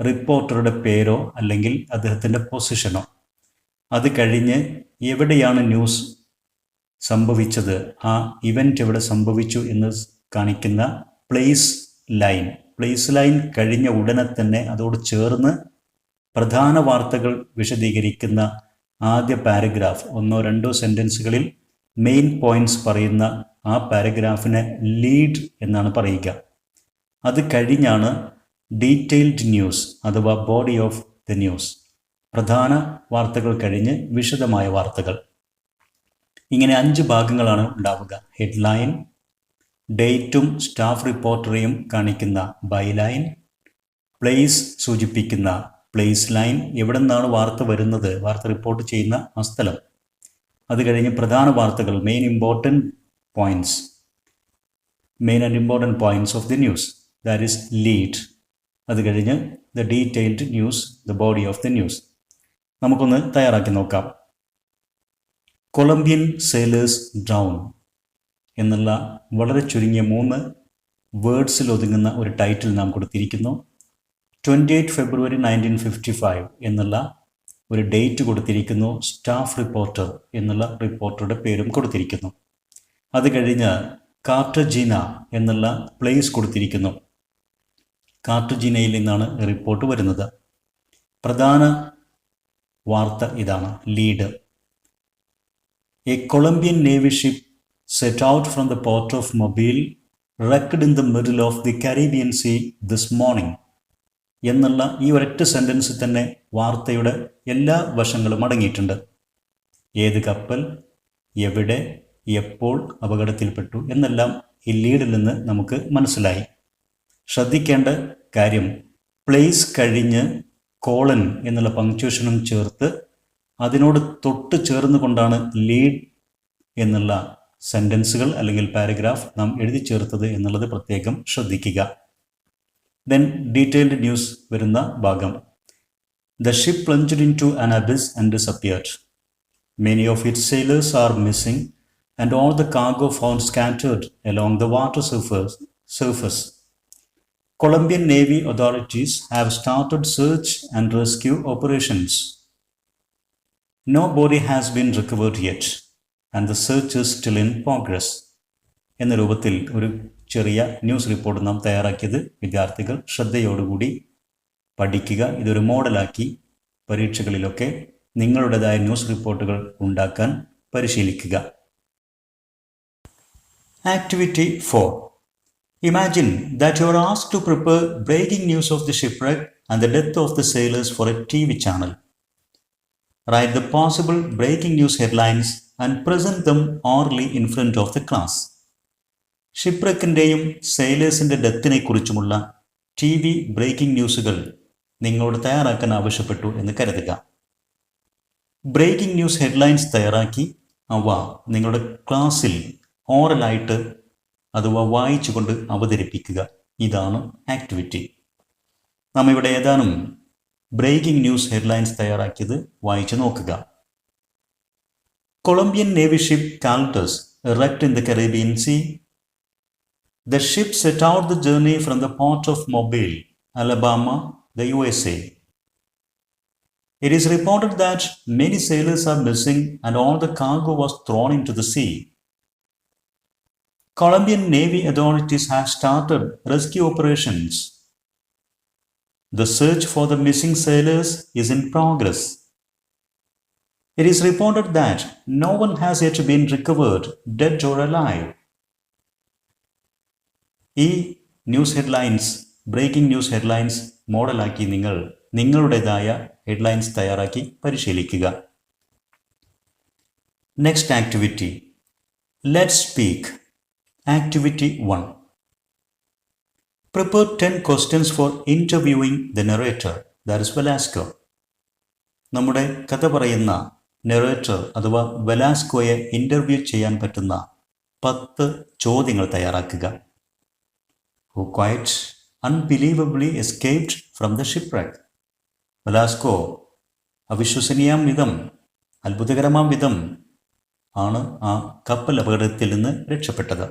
Speaker 1: റിപ്പോർട്ടറുടെ പേരോ അല്ലെങ്കിൽ അദ്ദേഹത്തിൻ്റെ പൊസിഷനോ. അത് കഴിഞ്ഞ് എവിടെയാണ് ന്യൂസ് സംഭവിച്ചത്, ആ ഇവൻ്റ് എവിടെ സംഭവിച്ചു എന്ന് കാണിക്കുന്ന പ്ലേസ് ലൈൻ. പ്ലേസ് ലൈൻ കഴിഞ്ഞ ഉടനെ തന്നെ അതോട് ചേർന്ന് പ്രധാന വാർത്തകൾ വിശദീകരിക്കുന്ന ആദ്യ പാരഗ്രാഫ്, 1-2 സെൻറ്റൻസുകളിൽ മെയിൻ പോയിന്റ്സ് പറയുന്ന ആ പാരഗ്രാഫിനെ ലീഡ് എന്നാണ് പറയുക. അത് കഴിഞ്ഞാണ് ഡീറ്റെയിൽഡ് ന്യൂസ് അഥവാ ബോഡി ഓഫ് ദ ന്യൂസ്. പ്രധാന വാർത്തകൾ കഴിഞ്ഞ് വിശദമായ വാർത്തകൾ. ഇങ്ങനെ 5 ഭാഗങ്ങളാണ് ഉണ്ടാവുക. ഹെഡ്ലൈൻ, ഡേറ്റും സ്റ്റാഫ് റിപ്പോർട്ടറെയും കാണിക്കുന്ന ബൈലൈൻ, പ്ലേസ് സൂചിപ്പിക്കുന്ന പ്ലേസ് ലൈൻ, എവിടെ നിന്നാണ് വാർത്ത വരുന്നത്, വാർത്ത റിപ്പോർട്ട് ചെയ്യുന്ന ആ സ്ഥലം. അത് കഴിഞ്ഞ് പ്രധാന വാർത്തകൾ, main and important points of the news, that is lead. അത് കഴിഞ്ഞ് the detailed news, the body of the news. നമുക്കൊന്ന് തയ്യാറാക്കി നോക്കാം. കൊളംബിയൻ സെയിലേഴ്സ് ഡ്രൗൺ എന്നുള്ള വളരെ ചുരുങ്ങിയ 3 വേർഡ്സിൽ ഒതുങ്ങുന്ന ഒരു ടൈറ്റിൽ നാം കൊടുത്തിരിക്കുന്നു. 28 ഫെബ്രുവരി 1955 എന്നുള്ള ഒരു ഡേറ്റ് കൊടുത്തിരിക്കുന്നു. സ്റ്റാഫ് റിപ്പോർട്ടർ എന്നുള്ള റിപ്പോർട്ടറുടെ പേരും കൊടുത്തിരിക്കുന്നു. അത് കഴിഞ്ഞ് കാർട്ടജീന എന്നുള്ള പ്ലേസ് കൊടുത്തിരിക്കുന്നു. കാർട്ടജീനയിൽ നിന്നാണ് റിപ്പോർട്ട് വരുന്നത്. പ്രധാന വാർത്ത ഇതാണ്, lead. A Colombian Navy ship set out from the port of Mobile, wrecked in the middle of the Caribbean Sea this morning എന്നുള്ള ഈ ഒരൊറ്റ സെൻറ്റൻസിൽ തന്നെ വാർത്തയുടെ എല്ലാ വശങ്ങളും അടങ്ങിയിട്ടുണ്ട്. ഏത് കപ്പൽ, എവിടെ, എപ്പോൾ അപകടത്തിൽപ്പെട്ടു എന്നെല്ലാം ഈ ലീഡിൽ നിന്ന് നമുക്ക് മനസ്സിലായി. ശ്രദ്ധിക്കേണ്ട കാര്യം, പ്ലേസ് കഴിഞ്ഞ് കോളൻ എന്നുള്ള പങ്ക്ച്വേഷനും ചേർത്ത് അതിനോട് തൊട്ട് ചേർന്ന് കൊണ്ടാണ് ലീഡ് എന്നുള്ള സെൻറ്റൻസുകൾ അല്ലെങ്കിൽ പാരഗ്രാഫ് നാം എഴുതി ചേർത്തത് എന്നുള്ളത് പ്രത്യേകം ശ്രദ്ധിക്കുക. ദെൻ ഡീറ്റെയിൽഡ് ന്യൂസ് വരുന്ന ഭാഗം. The ship plunged into an abyss and disappeared. Many of its sailors are missing and all the cargo found scattered along the water surface. Colombian Navy authorities have started search and rescue operations. No body has been recovered yet, and the search is still in progress. എന്ന രൂപത്തിൽ ഒരു ചെറിയ ന്യൂസ് റിപ്പോർട്ട് നാം തയ്യാറാക്കിയത് വിദ്യാർത്ഥികൾ ശ്രദ്ധയോടുകൂടി പഠിക്കുക. ഇതൊരു മോഡലാക്കി പരീക്ഷകളിലൊക്കെ നിങ്ങളുടേതായ ന്യൂസ് റിപ്പോർട്ടുകൾ ഉണ്ടാക്കാൻ പരിശീലിക്കുക. Activity 4. Imagine that you are asked to prepare breaking news of the shipwreck and the death of the sailors for a TV channel. Write the possible breaking news headlines and present them orally in front of the class. ഷിപ്രക്കിൻ്റെയും സെയിലേഴ്സിൻ്റെ ഡെത്തിനെ കുറിച്ചുമുള്ള TV ബ്രേക്കിംഗ് ന്യൂസുകൾ നിങ്ങളോട് തയ്യാറാക്കാൻ ആവശ്യപ്പെട്ടു എന്ന് കരുതുക. ബ്രേക്കിംഗ് ന്യൂസ് ഹെഡ്ലൈൻസ് തയ്യാറാക്കി അവ നിങ്ങളുടെ ക്ലാസ്സിൽ ഓറലായിട്ട് അഥവാ വായിച്ചുകൊണ്ട് അവതരിപ്പിക്കുക. ഇതാണ് ആക്ടിവിറ്റി. നാം ഇവിടെ ഏതാനും ബ്രേക്കിംഗ് ന്യൂസ് ഹെഡ്ലൈൻസ് തയ്യാറാക്കിയത് വായിച്ചു നോക്കുക. Colombian navy ship Caldas wrecked in the Caribbean Sea. The ship set out the journey from the port of Mobile, Alabama, the USA. It is reported that many sailors are missing and all the cargo was thrown into the sea. Colombian Navy authorities have started rescue operations. The search for the missing sailors is in progress. It is reported that no one has yet been recovered, dead or alive. ഈ news headlines breaking news headlines മോഡലാക്കി നിങ്ങളുടേതായ ഹെഡ്ലൈൻസ് തയ്യാറാക്കി പരിശീലിക്കുക. Next activity, let's speak. Activity 1. Prepare 10 questions for interviewing the narrator, that is Velasco. നമ്മുടെ കഥ പറയുന്ന നെറേറ്റർ അഥവാ വെലാസ്കോയെ ഇൻ്റർവ്യൂ ചെയ്യാൻ പറ്റുന്ന 10 ചോദ്യങ്ങൾ തയ്യാറാക്കുക. Who quite unbelievably escaped from the shipwreck. Velasco അവിശ്വസനീയാം വിധം, അത്ഭുതകരമാം വിധം ആണ് ആ കപ്പൽ അപകടത്തിൽ നിന്ന് രക്ഷപ്പെട്ടത്.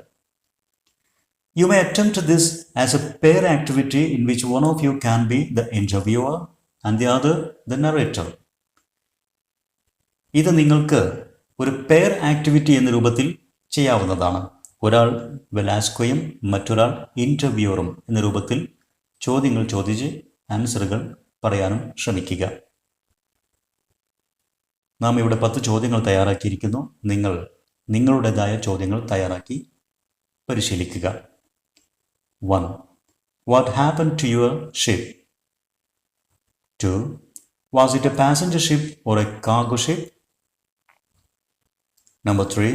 Speaker 1: You may attempt this as a pair activity in which one of you can be the interviewer and the other the narrator. ഇത് നിങ്ങൾക്ക് ഒരു പെയർ ആക്ടിവിറ്റി എന്ന രൂപത്തിൽ ചെയ്യാവുന്നതാണ്. ഒരാൾ വെലാസ്കോയും മറ്റൊരാൾ ഇൻ്റർവ്യൂവറും എന്ന രൂപത്തിൽ ചോദ്യങ്ങൾ ചോദിച്ച് ആൻസറുകൾ പറയാനും ശ്രമിക്കുക. നാം ഇവിടെ 10 ചോദ്യങ്ങൾ തയ്യാറാക്കിയിരിക്കുന്നു. നിങ്ങളുടേതായ ചോദ്യങ്ങൾ തയ്യാറാക്കി പരിശീലിക്കുക. 1. What happened to your ship? 2. Was it a passenger ship or a cargo ship? Number 3.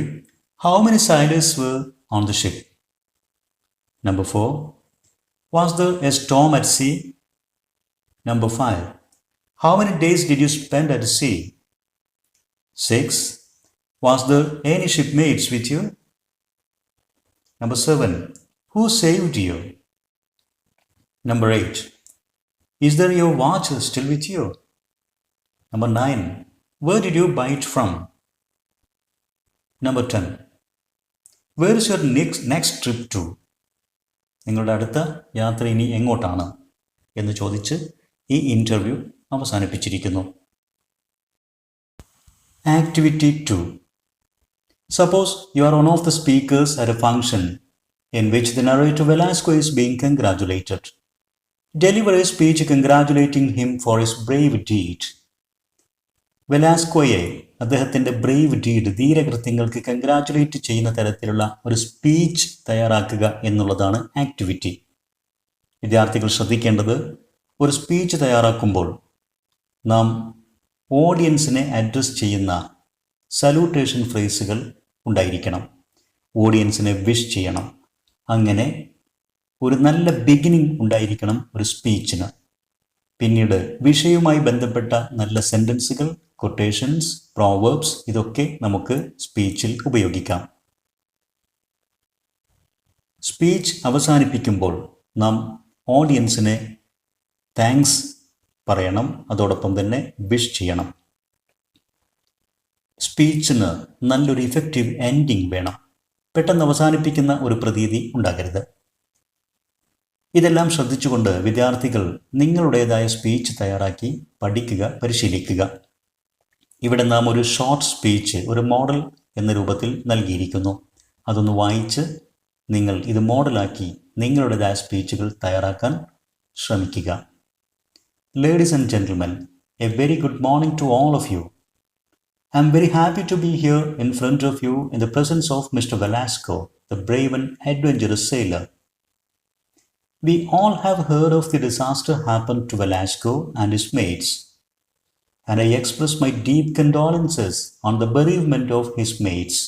Speaker 1: How many sailors were on the ship? Number 4. Was there a storm at sea? Number 5. How many days did you spend at sea? 6. Was there any shipmates with you? Number 7. Who saved you? Number 8. Is there your watch still with you? Number 9. Where did you buy it from? Number 10. Where is your next trip to? നിങ്ങളുടെ അടുത്ത യാത്ര ഇനി എങ്ങോട്ടാണ് എന്ന് ചോദിച്ച് ഈ interview അവസാനിപ്പിച്ചിരിക്കുന്നു. Activity 2. Suppose you are one of the speakers at a function in which the narrator Velasco is being congratulated. Deliver a speech congratulating him for his brave deed. വെലാസ്കോയെ അദ്ദേഹത്തിൻ്റെ ബ്രേവ് ഡീഡ്, ധീരകൃത്യങ്ങൾക്ക് കൺഗ്രാറ്റുലേറ്റ് ചെയ്യുന്ന തരത്തിലുള്ള ഒരു സ്പീച്ച് തയ്യാറാക്കുക എന്നുള്ളതാണ് ആക്ടിവിറ്റി. വിദ്യാർത്ഥികൾ ശ്രദ്ധിക്കേണ്ടത്, ഒരു സ്പീച്ച് തയ്യാറാക്കുമ്പോൾ നാം ഓഡിയൻസിനെ അഡ്രസ് ചെയ്യുന്ന സല്യൂട്ടേഷൻ ഫ്രേസുകൾ ഉണ്ടായിരിക്കണം. ഓഡിയൻസിനെ വിഷ് ചെയ്യണം. അങ്ങനെ ഒരു നല്ല ബിഗിനിങ് ഉണ്ടായിരിക്കണം ഒരു സ്പീച്ചിന്. പിന്നീട് വിഷയവുമായി ബന്ധപ്പെട്ട നല്ല സെൻറ്റൻസുകൾ, കൊട്ടേഷൻസ്, പ്രോവേർബ്സ് ഇതൊക്കെ നമുക്ക് സ്പീച്ചിൽ ഉപയോഗിക്കാം. സ്പീച്ച് അവസാനിപ്പിക്കുമ്പോൾ നാം ഓഡിയൻസിനെ താങ്ക്സ് പറയണം, അതോടൊപ്പം തന്നെ വിഷ് ചെയ്യണം. സ്പീച്ചിന് നല്ലൊരു ഇഫക്റ്റീവ് എൻഡിങ് വേണം. പെട്ടെന്ന് അവസാനിപ്പിക്കുന്ന ഒരു പ്രതീതി ഉണ്ടാകരുത്. ഇതെല്ലാം ശ്രദ്ധിച്ചുകൊണ്ട് വിദ്യാർത്ഥികൾ നിങ്ങളുടേതായ സ്പീച്ച് തയ്യാറാക്കി പഠിക്കുക, പരിശീലിക്കുക. ഇവിടെ നാം ഒരു ഷോർട്ട് സ്പീച്ച്, ഒരു മോഡൽ എന്ന രൂപത്തിൽ നൽകിയിരിക്കുന്നു. അതൊന്ന് വായിച്ച് നിങ്ങൾ ഇത് മോഡലാക്കി നിങ്ങളുടേതായ സ്പീച്ചുകൾ തയ്യാറാക്കാൻ ശ്രമിക്കുക. Ladies and gentlemen, a very good morning to all of you. I am very happy to be here in front of you in the presence of Mr. Velasco, the brave and adventurous sailor. We all have heard of the disaster happened to Velasco and his mates, and I express my deep condolences on the bereavement of his mates.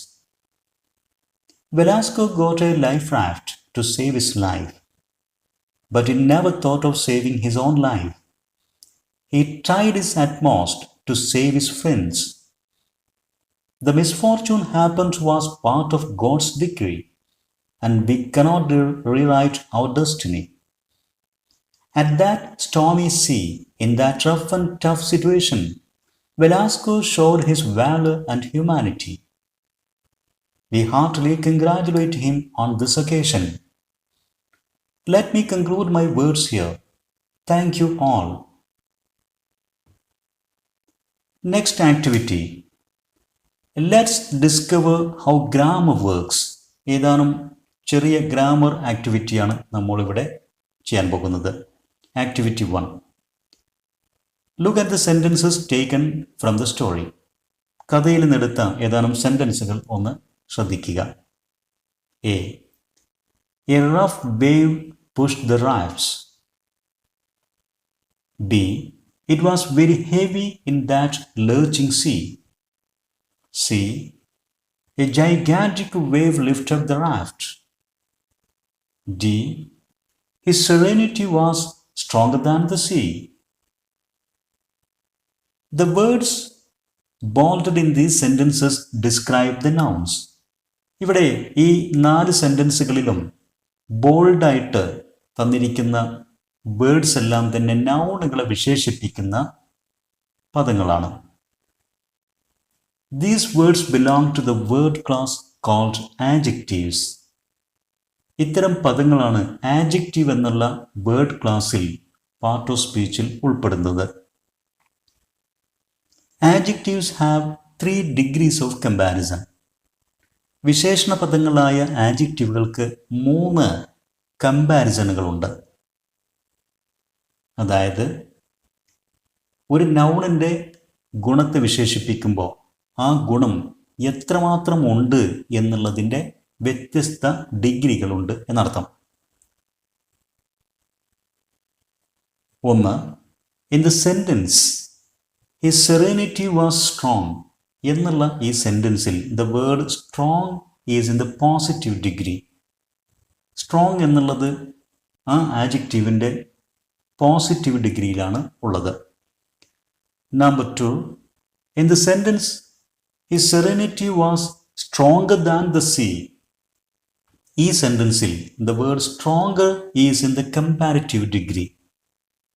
Speaker 1: Velasco got a life raft to save his life, but he never thought of saving his own life. He tried his utmost to save his friends. The misfortune happened was part of God's decree, and we cannot rewrite our destiny. At that stormy sea, in that rough and tough situation, Velasco showed his valor and humanity. We heartily congratulate him on this occasion. Let me conclude my words here. Thank you all. Next activity. Let's discover how grammar works. ഏതാനും ചെറിയ ഗ്രാമർ ആക്ടിവിറ്റിയാണ് നമ്മളിവിടെ ചെയ്യാൻ പോകുന്നത്. Activity 1. Look at the sentences taken from the story. കഥയിൽ നിന്നെടുത്ത ഏതാനും സെന്റൻസുകൾ ഒന്ന് ശ്രദ്ധിക്കുക. A. A rough wave pushed the rafts. B. It was very heavy in that lurching sea. C. A gigantic wave lifted the raft. D. His serenity was stronger than the sea. The words bolded in these sentences describe the nouns. ഇവിടെ ഈ 4 സെന്റൻസുകളിലും ബോൾഡായിട്ട് തന്നിരിക്കുന്ന വേർഡ്സ് എല്ലാം തന്നെ നൗണുകളെ വിശേഷിപ്പിക്കുന്ന പദങ്ങളാണ്. These words belong to the word class called adjectives. ഇത്തരം പദങ്ങളാണ് ആഡ്ജക്റ്റീവ് എന്നുള്ള വേർഡ് ക്ലാസ്സിൽ പാർട്ട് ഓഫ് സ്പീച്ചിൽ ഉൾപ്പെടുന്നത്. Adjectives have 3 degrees of comparison. വിശേഷണ പദങ്ങളായ ആഡ്ജക്റ്റീവുകൾക്ക് 3 കമ്പാരിസണുകളുണ്ട്. അതായത് ഒരു നൗണിൻ്റെ ഗുണത്തെ വിശേഷിപ്പിക്കുമ്പോൾ ആ ഗുണം എത്രമാത്രം ഉണ്ട് എന്നുള്ളതിൻ്റെ വ്യത്യസ്ത ഡിഗ്രികളുണ്ട് എന്നർത്ഥം. 1. In the sentence, his serenity was strong എന്നുള്ള ഈ സെൻറ്റൻസിൽ the word strong is in the positive degree. Strong എന്നുള്ളത് ആ ആഡ്ജക്റ്റീവിൻ്റെ പോസിറ്റീവ് ഡിഗ്രിയിലാണ് ഉള്ളത്. Number 2. In the sentence his serenity was stronger than the sea. ഈ സെൻറ്റൻസിൽ the word stronger is in the comparative degree.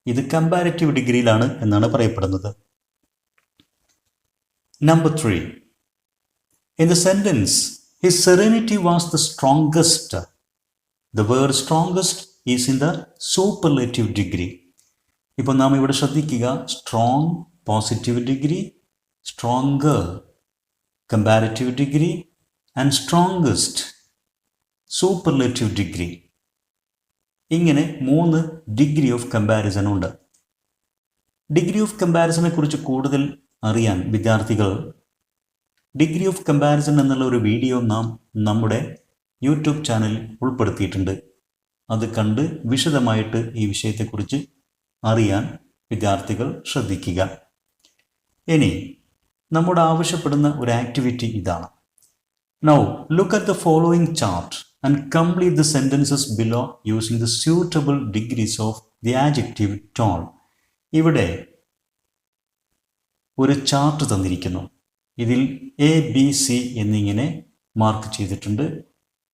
Speaker 1: ഇത് കമ്പാരിറ്റീവ് ഡിഗ്രിയിലാണ് എന്നാണ് പറയപ്പെടുന്നത്. Number 3. In the sentence, his serenity was the strongest. The word strongest is in the superlative degree. ഇപ്പോൾ നാം ഇവിടെ ശ്രദ്ധിക്കുക, strong positive degree, stronger comparative degree and strongest superlative degree. ഇങ്ങനെ 3 ഡിഗ്രി ഓഫ് കമ്പാരിസൺ ഉണ്ട്. ഡിഗ്രി ഓഫ് കമ്പാരിസനെ കുറിച്ച് കൂടുതൽ അറിയാൻ വിദ്യാർത്ഥികൾ ഡിഗ്രി ഓഫ് കമ്പാരിസൺ എന്നുള്ള ഒരു വീഡിയോ നാം നമ്മുടെ യൂട്യൂബ് ചാനലിൽ ഉൾപ്പെടുത്തിയിട്ടുണ്ട്. അത് കണ്ട് വിശദമായിട്ട് ഈ വിഷയത്തെക്കുറിച്ച് അറിയാൻ വിദ്യാർത്ഥികൾ ശ്രദ്ധിക്കുക. ഇനി നമ്മുടെ ആവശ്യപ്പെടുന്ന ഒരു ആക്ടിവിറ്റി ഇതാണ്. Now look at the following chart and complete the sentences below using the suitable degrees of the adjective tone. ഇവിടെ ഒരു ചാർട്ട് തന്നിരിക്കുന്നു. ഇതിൽ ABC എന്നിങ്ങനെ മാർക്ക് ചെയ്തിട്ടുണ്ട്.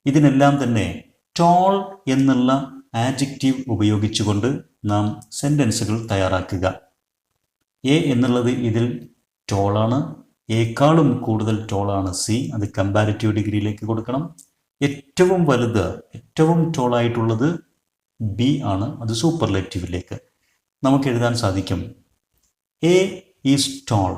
Speaker 1: ഇതിനെല്ലാം തന്നെ ടോൾ എന്നുള്ള ആഡ്ജക്റ്റീവ് ഉപയോഗിച്ചുകൊണ്ട് നാം സെൻറ്റൻസുകൾ തയ്യാറാക്കുക. എ എന്നുള്ളത് ഇതിൽ ടോളാണ്. എക്കാളും കൂടുതൽ ടോളാണ് സി. അത് കമ്പാരിറ്റീവ് ഡിഗ്രിയിലേക്ക് കൊടുക്കണം. ഏറ്റവും വലുത്, ഏറ്റവും ടോളായിട്ടുള്ളത് ബി ആണ്. അത് സൂപ്പർലേറ്റീവിലേക്ക് നമുക്ക് എഴുതാൻ സാധിക്കും. A is tall.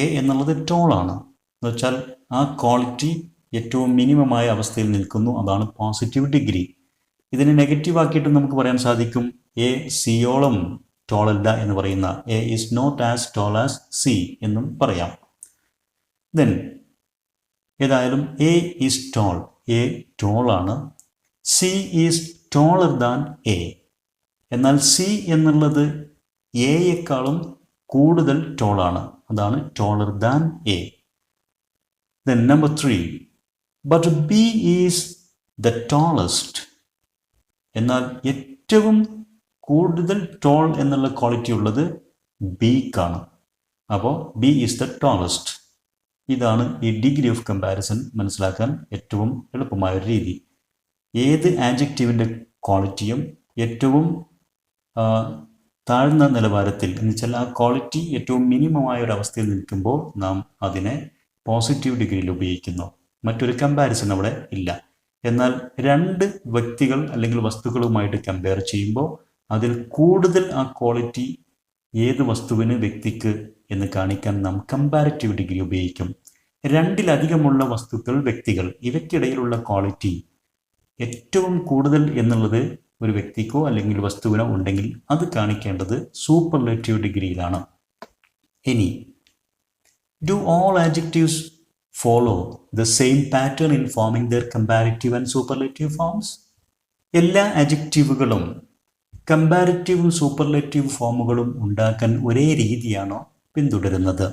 Speaker 1: എ എന്നുള്ളത് ടോളാണ് എന്ന് വെച്ചാൽ ആ ക്വാളിറ്റി ഏറ്റവും മിനിമമായ അവസ്ഥയിൽ നിൽക്കുന്നു, അതാണ് പോസിറ്റീവ് ഡിഗ്രി. ഇതിനെ നെഗറ്റീവ് ആക്കിയിട്ട് നമുക്ക് പറയാൻ സാധിക്കും എ സിയോളം ടോളല്ല എന്ന് പറയുന്ന A is not as tall as C എന്നും പറയാം. ദെൻ ഏതായാലും A is tall, A tall ആണ്. C is taller than A, എന്നാൽ സി എന്നുള്ളത് എയേക്കാളും കൂടുതൽ ടോളാണ്, അതാണ് taller than A. Then number 3, but B is the tallest, എന്നാൽ ഏറ്റവും കൂടുതൽ ടോൾ എന്നുള്ള ക്വാളിറ്റി ഉള്ളത് ബിക്കാണ്. അപ്പോൾ ബി ഈസ് ദ ടോളസ്റ്റ്. ഇതാണ് ഈ ഡിഗ്രി ഓഫ് കമ്പാരിസൺ മനസ്സിലാക്കാൻ ഏറ്റവും എളുപ്പമായ ഒരു രീതി. ഏത് ആഡ്ജക്റ്റീവിൻ്റെ ക്വാളിറ്റിയും ഏറ്റവും താഴ്ന്ന നിലവാരത്തിൽ എന്ന് വെച്ചാൽ ആ ക്വാളിറ്റി ഏറ്റവും മിനിമമായ ഒരു അവസ്ഥയിൽ നിൽക്കുമ്പോൾ നാം അതിനെ പോസിറ്റീവ് ഡിഗ്രിയിൽ ഉപയോഗിക്കുന്നു. മറ്റൊരു കമ്പാരിസൺ അവിടെ ഇല്ല. എന്നാൽ രണ്ട് വ്യക്തികൾ അല്ലെങ്കിൽ വസ്തുക്കളുമായിട്ട് കമ്പയർ ചെയ്യുമ്പോൾ അതിൽ കൂടുതൽ ആ ക്വാളിറ്റി ഏത് വസ്തുവിന്, വ്യക്തിക്ക് എന്ന് കാണിക്കാൻ നാം കമ്പാരിറ്റീവ് ഡിഗ്രി ഉപയോഗിക്കും. രണ്ടിലധികമുള്ള വസ്തുക്കൾ, വ്യക്തികൾ, ഇവയ്ക്കിടയിലുള്ള ക്വാളിറ്റി ഏറ്റവും കൂടുതൽ എന്നുള്ളത് ഒരു വ്യക്തിക്കോ അല്ലെങ്കിൽ വസ്തുവിനോ ഉണ്ടെങ്കിൽ അത് കാണിക്കേണ്ടത് സൂപ്പർലേറ്റീവ് ഡിഗ്രിയിലാണ്. ഇനി do all adjectives follow the same pattern in forming their comparative and superlative forms? എല്ലാ ആഡ്ജക്റ്റീവുകളും കമ്പാരിറ്റീവും സൂപ്പർലേറ്റീവ് ഫോമുകളും ഉണ്ടാക്കാൻ ഒരേ രീതിയാണോ പിന്തുടരുന്നത്?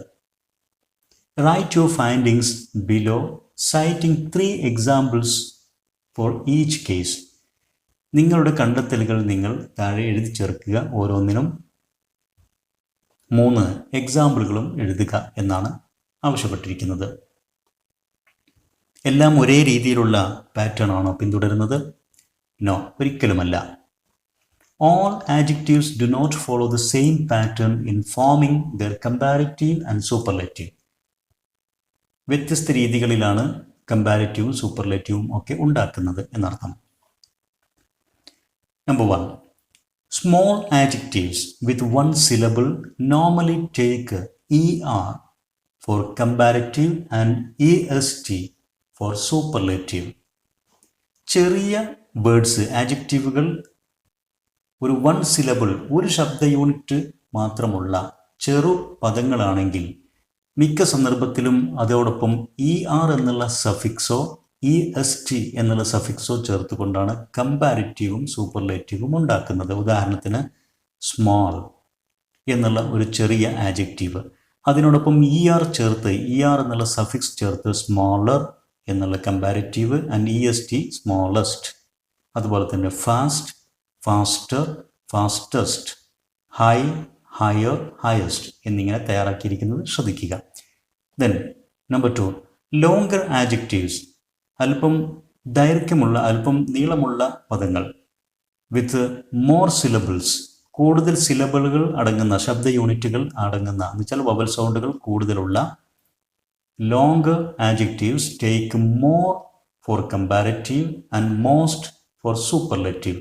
Speaker 1: Write your findings below citing 3 examples for each case. നിങ്ങളുടെ കണ്ടെത്തലുകൾ നിങ്ങൾ താഴെ എഴുതി ചേർക്കുക. ഓരോന്നിനും 3 എക്സാമ്പിളുകളും എഴുതുക എന്നാണ് ആവശ്യപ്പെട്ടിരിക്കുന്നത്. എല്ലാം ഒരേ രീതിയിലുള്ള പാറ്റേൺ ആണോ പിന്തുടരുന്നത്? നോ, ഒരിക്കലുമല്ല. All adjectives do not follow the same pattern in forming their comparative and superlative. വ്യത്യസ്ത രീതികളിലാണ് കമ്പാരിറ്റീവും സൂപ്പർലേറ്റീവും ഒക്കെ ഉണ്ടാക്കുന്നത് എന്നർത്ഥം. Number 1, small adjectives with 1 syllable normally take ER for comparative and EST for superlative. ചെറിയ വേർഡ്സ്, ആഡ്ജക്റ്റീവുകൾ ഒരു 1 syllable, ഒരു ശബ്ദ യൂണിറ്റ് മാത്രമുള്ള ചെറു പദങ്ങളാണെങ്കിൽ മിക്ക സന്ദർഭത്തിലും അതോടൊപ്പം ER എന്നുള്ള സഫിക്സോ EST എന്നുള്ള സഫിക്സോ ചേർത്തുകൊണ്ടാണ് കമ്പാരിറ്റീവും സൂപ്പർലേറ്റീവും ഉണ്ടാക്കുന്നത്. ഉദാഹരണത്തിന് സ്മോൾ എന്നുള്ള ഒരു ചെറിയ ആഡ്ജക്റ്റീവ്, അതിനോടൊപ്പം ER ചേർത്ത്, ER എന്നുള്ള സഫിക്സ് ചേർത്ത് സ്മോളർ എന്നുള്ള കമ്പാരിറ്റീവ് ആൻഡ് EST സ്മോളസ്റ്റ്. അതുപോലെ തന്നെ fast, faster, fastest, high, higher, highest എന്നിങ്ങനെ തയ്യാറാക്കിയിരിക്കുന്നത് ശ്രദ്ധിക്കുക. ദെൻ നമ്പർ 2, ലോങ്കർ ആഡ്ജക്റ്റീവ്സ്, അല്പം ദൈർഘ്യമുള്ള, അല്പം നീളമുള്ള പദങ്ങൾ വിത്ത് മോർ സിലബിൾസ്, കൂടുതൽ സിലബിളുകൾ അടങ്ങുന്ന, ശബ്ദ യൂണിറ്റുകൾ അടങ്ങുന്ന എന്ന് വെച്ചാൽ വവൽ സൗണ്ടുകൾ കൂടുതലുള്ള longer adjectives take more for comparative and most for superlative.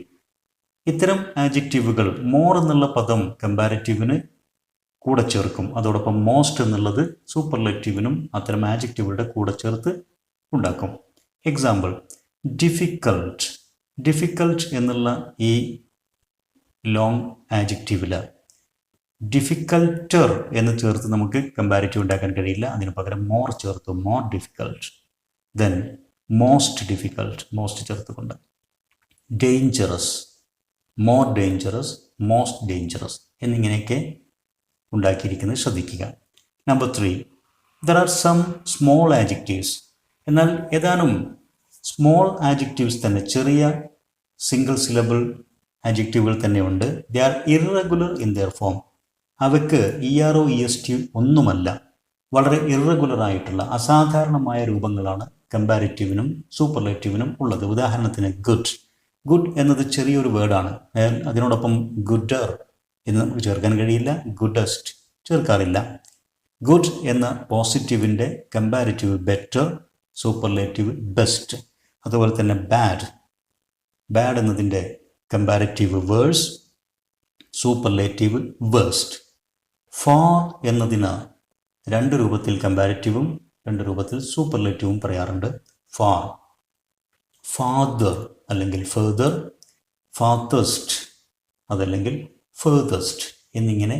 Speaker 1: ഇത്തരം ആഡ്ജക്റ്റീവുകൾ മോർ എന്നുള്ള പദം കമ്പാരിറ്റീവിന് കൂടെ ചേർക്കും, അതോടൊപ്പം മോസ്റ്റ് എന്നുള്ളത് സൂപ്പർലേറ്റീവിനും അത്തരം ആഡ്ജക്റ്റീവുകളുടെ കൂടെ ചേർത്ത് ഉണ്ടാക്കും. Example, difficult. ഡിഫിക്കൾട്ട് എന്നുള്ള ഈ ലോങ് ആഡ്ജക്റ്റീവില് ഡിഫിക്കൽട്ടർ എന്ന് ചേർത്ത് നമുക്ക് കമ്പാരിറ്റീവ് ഉണ്ടാക്കാൻ കഴിയില്ല. അതിന് പകരം മോർ ചേർത്തു, more difficult. Then most difficult, most ചേർത്തുകൊണ്ട്. Dangerous, more dangerous, most dangerous എന്നിങ്ങനെയൊക്കെ ഉണ്ടാക്കിയിരിക്കുന്നത് ശ്രദ്ധിക്കുക. Number 3, there are some small adjectives. എന്നാൽ ഏതാനും സ്മോൾ ആഡ്ജക്റ്റീവ്സ് തന്നെ, ചെറിയ സിംഗിൾ സിലബിൾ ആഡ്ജക്റ്റീവുകൾ തന്നെയുണ്ട്. They are irregular in there form. അവയ്ക്ക് ERO EST ഒന്നുമല്ല, വളരെ ഇറഗുലർ ആയിട്ടുള്ള അസാധാരണമായ രൂപങ്ങളാണ് കമ്പാരിറ്റീവിനും സൂപ്പർലേറ്റീവിനും ഉള്ളത്. ഉദാഹരണത്തിന് ഗുഡ്. ഗുഡ് എന്നത് ചെറിയൊരു വേർഡാണ്, അതിനോടൊപ്പം ഗുഡർ എന്ന് നമുക്ക് ചേർക്കാൻ കഴിയില്ല, ഗുഡസ്റ്റ് ചേർക്കാറില്ല. ഗുഡ് എന്ന പോസിറ്റീവിൻ്റെ കമ്പാരിറ്റീവ് ബെറ്റർ, സൂപ്പർലേറ്റീവ് ബെസ്റ്റ്. അതുപോലെ തന്നെ ബാഡ്, ബാഡ് എന്നതിൻ്റെ comparative worse, superlative worst. Far എന്നതിന് 2 രൂപത്തിൽ കമ്പാരിറ്റീവും 2 രൂപത്തിൽ സൂപ്പർലേറ്റീവും പറയാറുണ്ട്. far. Father അല്ലെങ്കിൽ further, farthest അതല്ലെങ്കിൽ furthest എന്നിങ്ങനെ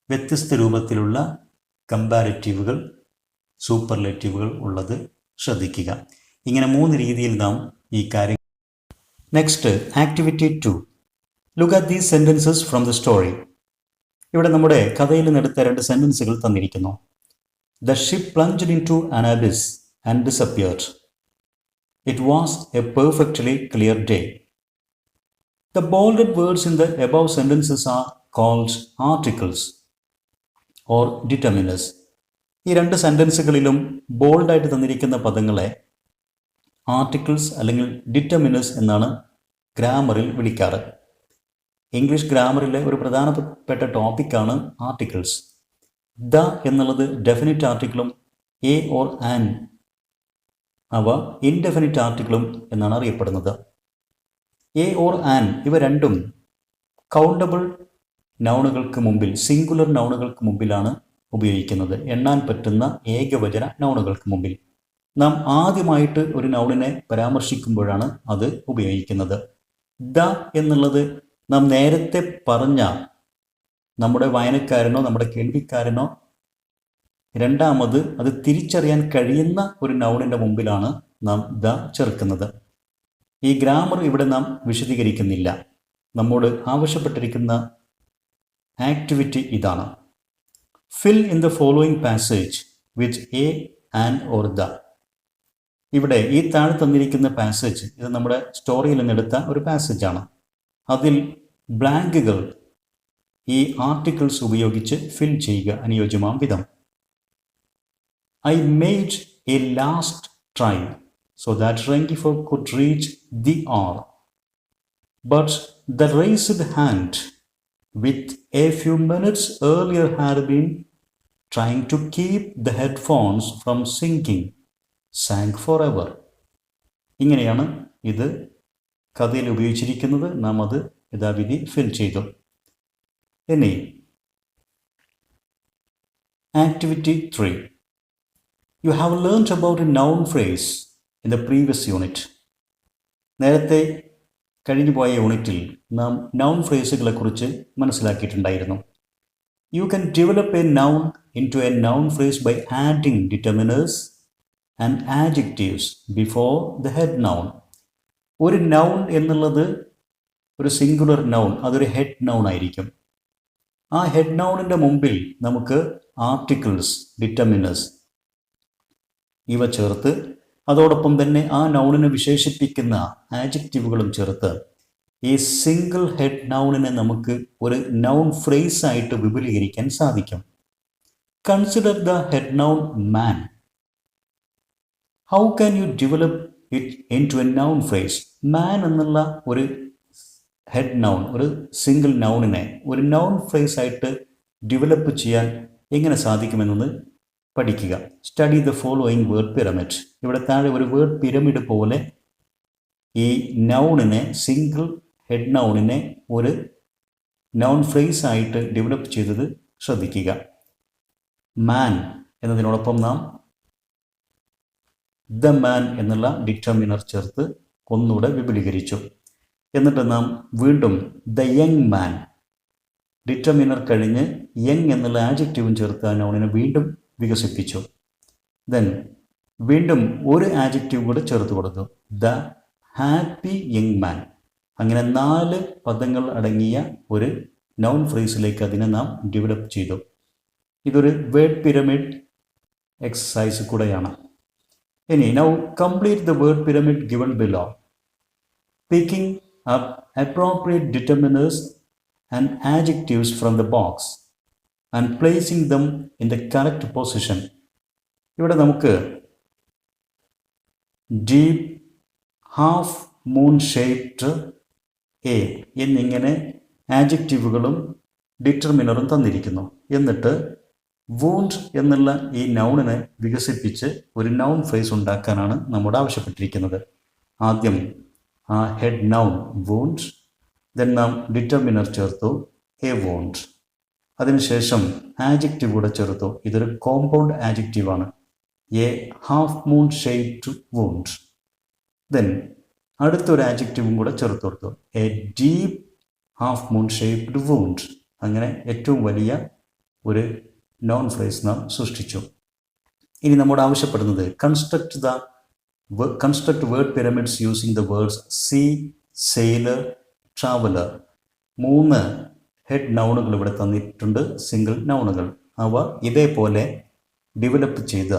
Speaker 1: വ്യത്യസ്ത രൂപത്തിലുള്ള കമ്പാരിറ്റീവുകൾ, സൂപ്പർലേറ്റീവുകൾ ഉള്ളത് ശ്രദ്ധിക്കുക. ഇങ്ങനെ 3 രീതിയിൽ നാം ഈ കാര്യം. Next activity 2. Look at these sentences from the story. ഇവിടെ നമ്മുടെ കഥയിൽ നിന്നെടുത്ത 2 സെൻറ്റൻസുകൾ തന്നിരിക്കുന്നു. The ship plunged into an abyss and disappeared. It was a perfectly clear day. The bolded words in the above sentences are called articles or determiners. ഈ 2 സെൻറ്റൻസുകളിലും ബോൾഡായിട്ട് തന്നിരിക്കുന്ന പദങ്ങളെ ആർട്ടിക്കിൾസ് അല്ലെങ്കിൽ ഡിറ്റർമിനേഴ്സ് എന്നാണ് ഗ്രാമറിൽ വിളിക്കാറ്. ഇംഗ്ലീഷ് ഗ്രാമറിലെ ഒരു പ്രധാനപ്പെട്ട ടോപ്പിക്കാണ് ആർട്ടിക്കിൾസ്. ദ എന്നുള്ളത് ഡെഫിനിറ്റ് ആർട്ടിക്കിളും എ ഓർ ആൻ അവ ഇൻഡെഫിനിറ്റ് ആർട്ടിക്കിളും എന്നാണ് അറിയപ്പെടുന്നത്. എ ഓർ ആൻ ഇവ രണ്ടും കൗണ്ടബിൾ നൗണുകൾക്ക് മുമ്പിൽ, സിംഗുലർ നൗണുകൾക്ക് മുമ്പിലാണ് ഉപയോഗിക്കുന്നത്. എണ്ണാൻ പറ്റുന്ന ഏകവചന നൗണുകൾക്ക് മുമ്പിൽ. നാം ആദ്യമായിട്ട് ഒരു നൗണിനെ പരാമർശിക്കുമ്പോഴാണ് അത് ഉപയോഗിക്കുന്നത്. ദ എന്നുള്ളത് നാം നേരത്തെ പറഞ്ഞ നമ്മുടെ വായനക്കാരനോ നമ്മുടെ കേൾവിക്കാരനോ രണ്ടാമത് അത് തിരിച്ചറിയാൻ കഴിയുന്ന ഒരു നൗണിൻ്റെ മുമ്പിലാണ് നാം ദ ചേർക്കുന്നത്. ഈ ഗ്രാമർ ഇവിടെ നാം വിശദീകരിക്കുന്നില്ല. നമ്മോട് ആവശ്യപ്പെട്ടിരിക്കുന്ന ആക്ടിവിറ്റി ഇതാണ്. Fill in the following passage with a, an or the. ഇവിടെ ഈ താഴെ തന്നിരിക്കുന്ന പാസേജ് ഇത് നമ്മുടെ സ്റ്റോറിയിൽ നിന്നെടുത്ത ഒരു പാസേജാണ്. അതിൽ ബ്ലാങ്കുകൾ ഈ ആർട്ടിക്കിൾസ് ഉപയോഗിച്ച് ഫിൽ ചെയ്യുക അനുയോജ്യമാം വിധം. I made a last try so that Rengifo could reach the R. But the raised hand with a few minutes earlier had been trying to keep the headphones from sinking, sank forever. ഇങ്ങനെയാണ് ഇത് കഥയിൽ ഉപയോഗിച്ചിരിക്കുന്നത്. നാം അത് യഥാവിധി ഫിൽ ചെയ്തു. ഇനി activity 3. You have learnt about a noun phrase in the previous unit. നേരത്തെ കഴിഞ്ഞുപോയ യൂണിറ്റിൽ നാം noun ഫ്രേസുകളെക്കുറിച്ച് മനസ്സിലാക്കിയിട്ടുണ്ടായിരുന്നു. You can develop a noun into a noun phrase by adding determiners and adjectives before the head noun. ഒരു നൗൺ എന്നുള്ളത് ഒരു സിംഗുലർ നൗൺ, അതൊരു ഹെഡ് നൗൺ ആയിരിക്കും. ആ ഹെഡ് നൗണിൻ്റെ മുമ്പിൽ നമുക്ക് ആർട്ടിക്കിൾസ്, ഡിറ്റർമിനേഴ്സ് ഇവ ചേർത്ത് അതോടൊപ്പം തന്നെ ആ നൗണിനെ വിശേഷിപ്പിക്കുന്ന ആഡ്ജക്റ്റീവുകളും ചേർത്ത് ഈ സിംഗിൾ ഹെഡ് നൗണിനെ നമുക്ക് ഒരു നൗൺ ഫ്രേസ് ആയിട്ട് വിപുലീകരിക്കാൻ സാധിക്കും. Consider the head noun man. How can you develop it into a noun phrase? Man എന്നുള്ള ഒരു ഹെഡ് നൗൺ, ഒരു സിംഗിൾ നൗണിനെ ഒരു നൗൺ ഫ്രേസ് ആയിട്ട് ഡെവലപ്പ് ചെയ്യാൻ എങ്ങനെ സാധിക്കുമെന്നത് പഠിക്കുക. Study the following word pyramid. ഇവിടെ താഴെ ഒരു വേർഡ് പിരമിഡ് പോലെ ഈ നൗണിനെ, സിംഗിൾ ഹെഡ് നൗണിനെ ഒരു നൗൺ ഫ്രേസ് ആയിട്ട് ഡെവലപ്പ് ചെയ്തത് ശ്രദ്ധിക്കുക. മാൻ എന്നതിനോടൊപ്പം നാം ദ മാൻ എന്നുള്ള ഡിറ്റർമിനർ ചേർത്ത് ഒന്നുകൂടെ വിപുലീകരിച്ചു. എന്നിട്ട് നാം വീണ്ടും ദ യങ് മാൻ, ഡിറ്റർമിനർ കഴിഞ്ഞ് യങ് എന്നുള്ള ആഡ്ജക്റ്റീവും ചേർത്ത് ആ നൗണിനെ വീണ്ടും വികസിപ്പിച്ചു. ദെൻ വീണ്ടും ഒരു ആഡ്ജക്റ്റീവ് കൂടെ ചേർത്ത് കൊടുത്തു, ദ ഹാപ്പി യങ് മാൻ. അങ്ങനെ 4 പദങ്ങൾ അടങ്ങിയ ഒരു നൗൺ ഫ്രേസിലേക്ക് അതിനെ നാം ഡെവലപ്പ് ചെയ്തു. ഇതൊരു വേർഡ് പിരമിഡ് എക്സസൈസ് കൂടെയാണ്. ഇനി now complete the word pyramid given below, picking up appropriate determiners and adjectives from the box and placing them in the correct position. ഇവിടെ നമുക്ക് deep, half moon shaped, A എന്നിങ്ങനെ ആഡ്ജക്റ്റീവുകളും ഡിറ്റർമിനറും തന്നിരിക്കുന്നു. എന്നിട്ട് വൂണ്ട് എന്നുള്ള ഈ നൗണിനെ വികസിപ്പിച്ച് ഒരു നൗൺ ഫ്രേസ് ഉണ്ടാക്കാനാണ് നമ്മോട് ആവശ്യപ്പെട്ടിരിക്കുന്നത്. ആദ്യം ആ ഹെഡ് നൗൺ വൂണ്ട്, ദെൻ നാം ഡിറ്റർമിനർ ചേർത്തു എ വൂണ്ട്, അതിനുശേഷം ആഡ്ജക്റ്റീവ് കൂടെ ചേർത്തു. ഇതൊരു കോമ്പൗണ്ട് ആഡ്ജക്റ്റീവാണ്, a half moon shaped wound. Then അടുത്തൊരു ആഡ്ജക്റ്റീവും കൂടെ ചേർത്ത് കൊടുത്തു. A deep half moon shaped wound. അങ്ങനെ ഏറ്റവും വലിയ ഒരു നോൺ ഫ്രേസ് നാം സൃഷ്ടിച്ചു. ഇനി നമ്മോട് ആവശ്യപ്പെടുന്നത് construct word pyramids using the words sea, sailor, traveller. 3 head നൗണുകൾ ഇവിടെ തന്നിട്ടുണ്ട്, സിംഗിൾ നൗണുകൾ. അവ ഇതേപോലെ ഡെവലപ്പ് ചെയ്ത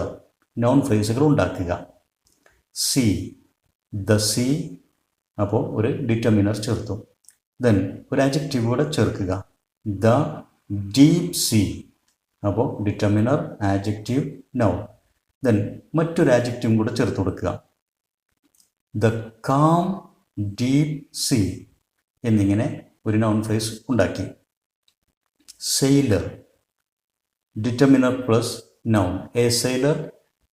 Speaker 1: നോൺ ഫ്രേസുകൾ ഉണ്ടാക്കുക. സീ, ദ സീ, അപ്പോൾ ഒരു ഡിറ്റർമിനർ ചേർത്തു. ദെൻ ഒരു ആഡ്ജക്റ്റീവ് കൂടെ ചേർക്കുക. ദ ഡീപ് സീ, അപ്പോൾ ഡിറ്റർമിനർ, ആഡ്ജക്റ്റീവ്, നൗൺ. ദെൻ മറ്റൊരു ആഡ്ജക്റ്റീവും കൂടെ ചേർത്ത് കൊടുക്കുക. ദ കാം ഡീപ് സീ എന്നിങ്ങനെ ഒരു നൗൺ ഫ്രേസ് ഉണ്ടാക്കി. Sailor, determiner plus noun. A sailor,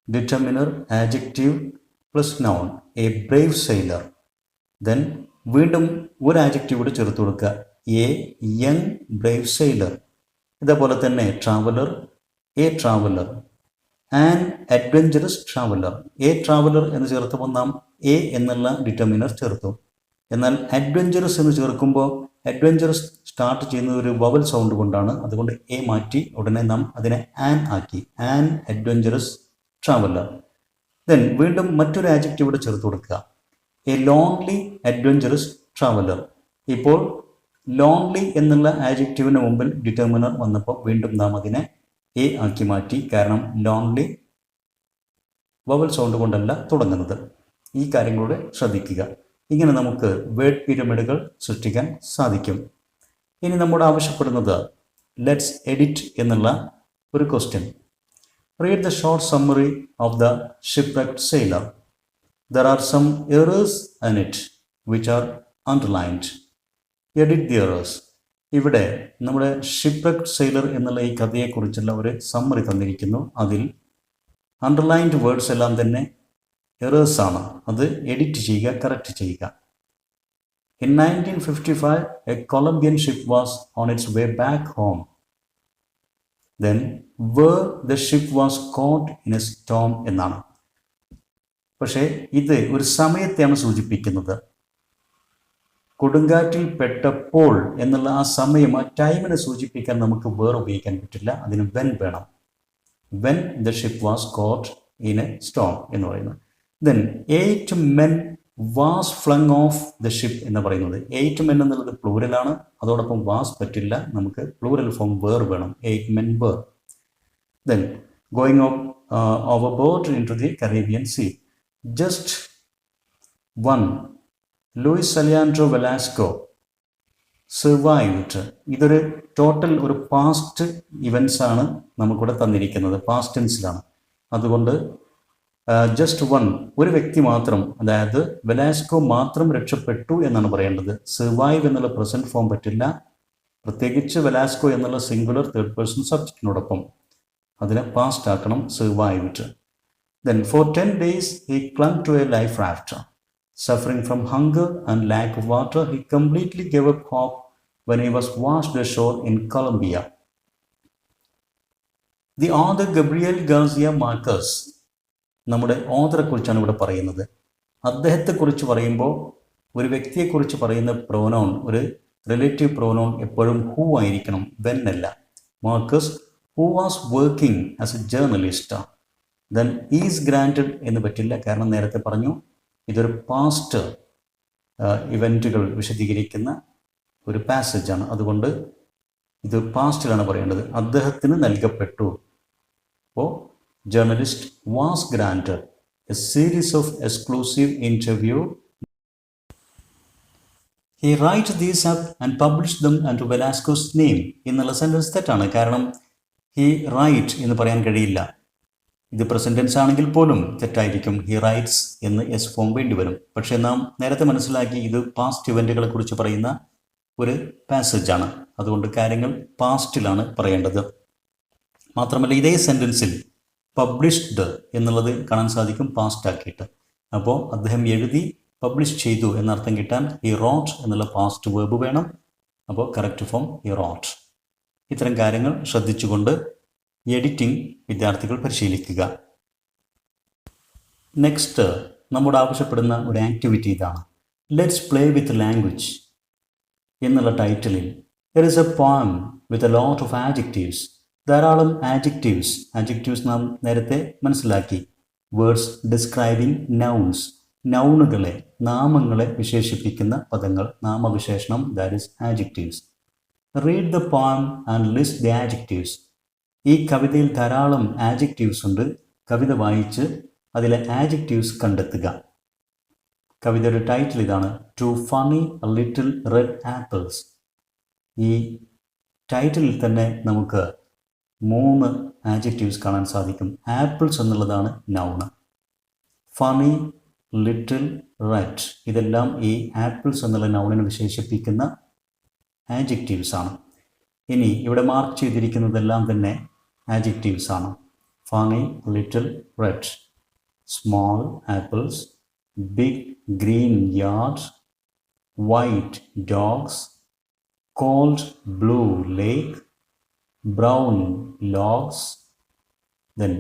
Speaker 1: determiner, adjective plus noun. A Brave sailor. Then വീണ്ടും ഒരു ആഡ്ജക്റ്റീവ് കൂടെ ചേർത്ത് കൊടുക്കുക. A young Brave sailor. ഇതേപോലെ തന്നെ traveller, A traveller, an adventurous traveller. A traveller എന്ന് ചേർത്തപ്പോൾ നാം എ എന്നുള്ള ഡിറ്റർമിനർ ചേർത്തു. എന്നാൽ അഡ്വഞ്ചറസ് എന്ന് ചേർക്കുമ്പോൾ അഡ്വഞ്ചറസ് സ്റ്റാർട്ട് ചെയ്യുന്നത് ഒരു വവൽ സൗണ്ട് കൊണ്ടാണ്. അതുകൊണ്ട് എ മാറ്റി ഉടനെ നാം അതിനെ ആൻ ആക്കി. An adventurous traveller. ദെൻ വീണ്ടും മറ്റൊരു ആഡ്ജക്റ്റീവ് ഇവിടെ ചേർത്ത് കൊടുക്കുക. A lonely adventurous traveller. ഇപ്പോൾ ലോൺലി എന്നുള്ള ആഡ്ജക്റ്റീവിന് മുമ്പിൽ ഡിറ്റർമിനർ വന്നപ്പോൾ വീണ്ടും നാം അതിനെ എ ആക്കി മാറ്റി. കാരണം ലോൺലി വവൽ സൗണ്ട് കൊണ്ടല്ല തുടങ്ങുന്നത്. ഈ കാര്യങ്ങളൂടെ ശ്രദ്ധിക്കുക. ഇങ്ങനെ നമുക്ക് വേർഡ് പിരമിഡുകൾ സൃഷ്ടിക്കാൻ സാധിക്കും. ഇനി നമ്മോട് ആവശ്യപ്പെടുന്നത് ലെറ്റ്സ് എഡിറ്റ് എന്നുള്ള ഒരു question. Read the short summary of the shipwrecked sailor. There are some errors in it which are underlined. Edit the errors. ഇവിടെ നമ്മുടെ ഷിപ്പ്‌റെക്ക്ഡ് സെയിലർ എന്നുള്ള ഈ കഥയെക്കുറിച്ചുള്ള ഒരു സമ്മറി തന്നിരിക്കുന്നു. അതിൽ അണ്ടർലൈൻഡ് വേർഡ്സ് എല്ലാം തന്നെ എറേഴ്സ് ആണ്. അത് എഡിറ്റ് ചെയ്യുക, കറക്റ്റ് ചെയ്യുക. In 1955, a Colombian ship was on its way back home. Then, where the ship was caught in a storm എന്നാണ്. പക്ഷേ ഇത് ഒരു സമയത്തെയാണ് സൂചിപ്പിക്കുന്നത്. കൊടുങ്കാറ്റിൽ പെട്ടപ്പോൾ എന്നുള്ള ആ സമയം, ആ ടൈമിനെ സൂചിപ്പിക്കാൻ നമുക്ക് വേറെ ഉപയോഗിക്കാൻ പറ്റില്ല. അതിന് വെൻ വേണം. When the ship was coat in A Storm എന്ന് പറയുന്നത്. Then 8 men was flung of the ship എന്ന് പറയുന്നത്. 8 men എന്നുള്ളത് പ്ലൂരലാണ്. അതോടൊപ്പം വാസ് പറ്റില്ല, നമുക്ക് പ്ലൂരൽ ഫോം വേർ വേണം. 8 men were. Then going overboard into the Caribbean Sea. Just one, Luis Alejandro Velasco survived. ഇതൊരു ടോട്ടൽ ഒരു പാസ്റ്റ് ഇവൻസ് ആണ് നമുക്കിവിടെ തന്നിരിക്കുന്നത്, പാസ്റ്റ് ടെൻസിലാണ്. അതുകൊണ്ട് ജസ്റ്റ് വൺ, ഒരു വ്യക്തി മാത്രം, അതായത് വെലാസ്കോ മാത്രം രക്ഷപ്പെട്ടു എന്നാണ് പറയേണ്ടത്. സർവൈവ് എന്നുള്ള പ്രസന്റ് ഫോം പറ്റില്ല, പ്രത്യേകിച്ച് വെലാസ്കോ എന്നുള്ള സിംഗുലർ തേർഡ് പേഴ്സൺ സബ്ജക്റ്റിനോടൊപ്പം അതിനെ പാസ്റ്റ് ആക്കണം, survived. Then for 10 days he clung to a life raft. Suffering from hunger and lack of water, he completely gave up hope when he was washed ashore in Colombia. The author Gabriel Garcia Marquez, നമ്മുടെ ഓഥറെക്കുറിച്ചാണ് ഇവിടെ പറയുന്നത്. അദ്ദേഹത്തെക്കുറിച്ച് പറയുമ്പോൾ ഒരു വ്യക്തിയെക്കുറിച്ച് പറയുന്ന പ്രോനൗൺ, ഒരു റിലേറ്റീവ് പ്രോനൗൺ എപ്പോഴും ഹൂ ആയിരിക്കണം, വെൻ അല്ല. Marcus who was working as a journalist. Then is granted എന്ന് പറ്റില്ല, കാരണം നേരത്തെ പറഞ്ഞു ഇതൊരു പാസ്റ്റ് ഇവൻറ്റുകൾ വിശദീകരിക്കുന്ന ഒരു പാസേജാണ്. അതുകൊണ്ട് ഇത് പാസ്റ്റിലാണ് പറയേണ്ടത്. അദ്ദേഹത്തിന് നൽകപ്പെട്ടു. അപ്പോൾ journalist was granted a series of exclusive interview. He write these up and publish them and Velasco's name എന്നുള്ള സെൻറ്റൻസ് തെറ്റാണ്. കാരണം ഹി റൈറ്റ് എന്ന് പറയാൻ കഴിയില്ല. ഇത് പ്രസന്റ് ടെൻസ് ആണെങ്കിൽ പോലും തെറ്റായിരിക്കും. ഹി റൈറ്റ്സ് എന്ന് എസ് ഫോം വേണ്ടി വരും. പക്ഷേ നാം നേരത്തെ മനസ്സിലാക്കി ഇത് പാസ്റ്റ് ഇവൻറ്റുകളെ കുറിച്ച് പറയുന്ന ഒരു പാസേജാണ്. അതുകൊണ്ട് കാര്യങ്ങൾ പാസ്റ്റിലാണ് പറയേണ്ടത്. മാത്രമല്ല ഇതേ സെൻറ്റൻസിൽ പബ്ലിഷ്ഡ് എന്നുള്ളത് കാണാൻ സാധിക്കും പാസ്റ്റ് ആക്കിയിട്ട്. അപ്പോൾ അദ്ദേഹം എഴുതി പബ്ലിഷ് ചെയ്തു എന്നർത്ഥം കിട്ടാൻ ഹി റോട്ട് എന്നുള്ള പാസ്റ്റ് വേർബ് വേണം. അപ്പോൾ കറക്റ്റ് ഫോം ഹി റോട്ട്. ഇത്തരം കാര്യങ്ങൾ ശ്രദ്ധിച്ചുകൊണ്ട് എഡിറ്റിംഗ് വിദ്യാർത്ഥികൾ പരിശീലിക്കുക. നെക്സ്റ്റ് നമ്മോട് ആവശ്യപ്പെടുന്ന ഒരു ആക്ടിവിറ്റി ഇതാണ്. ലെറ്റ്സ് പ്ലേ വിത്ത് ലാംഗ്വേജ് എന്നുള്ള ടൈറ്റിലിൽ there is a poem with a lot of adjectives. ധാരാളം ആഡ്ജക്റ്റീവ്സ് നാം നേരത്തെ മനസ്സിലാക്കി. വേർഡ്സ് ഡിസ്ക്രൈബിംഗ് നൗൺസ്, നൗണുകളെ, നാമങ്ങളെ വിശേഷിപ്പിക്കുന്ന പദങ്ങൾ, നാമവിശേഷണം, that is adjectives. Read the poem and list the adjectives. ഈ കവിതയിൽ ധാരാളം ആഡ്ജക്റ്റീവ്സ് ഉണ്ട്. കവിത വായിച്ച് അതിലെ ആഡ്ജക്റ്റീവ്സ് കണ്ടെത്തുക. കവിതയുടെ ടൈറ്റിൽ ഇതാണ്, two funny little red apples. ഈ ടൈറ്റിലിൽ തന്നെ നമുക്ക് 3 ആഡ്ജക്റ്റീവ്സ് കാണാൻ സാധിക്കും. ആപ്പിൾസ് എന്നുള്ളതാണ് നൗണ്. ഫണി, ലിറ്റിൽ, റെഡ്, ഇതെല്ലാം ഈ ആപ്പിൾസ് എന്നുള്ള നൗണിനെ വിശേഷിപ്പിക്കുന്ന ആഡ്ജക്റ്റീവ്സ് ആണ്. ഇനി ഇവിടെ മാർക്ക് ചെയ്തിരിക്കുന്നതെല്ലാം തന്നെ ആഡ്ജക്റ്റീവ്സ് ആണ്. Funny, little, red, small apples, big green yard, white dogs, cold blue lake, brown logs, then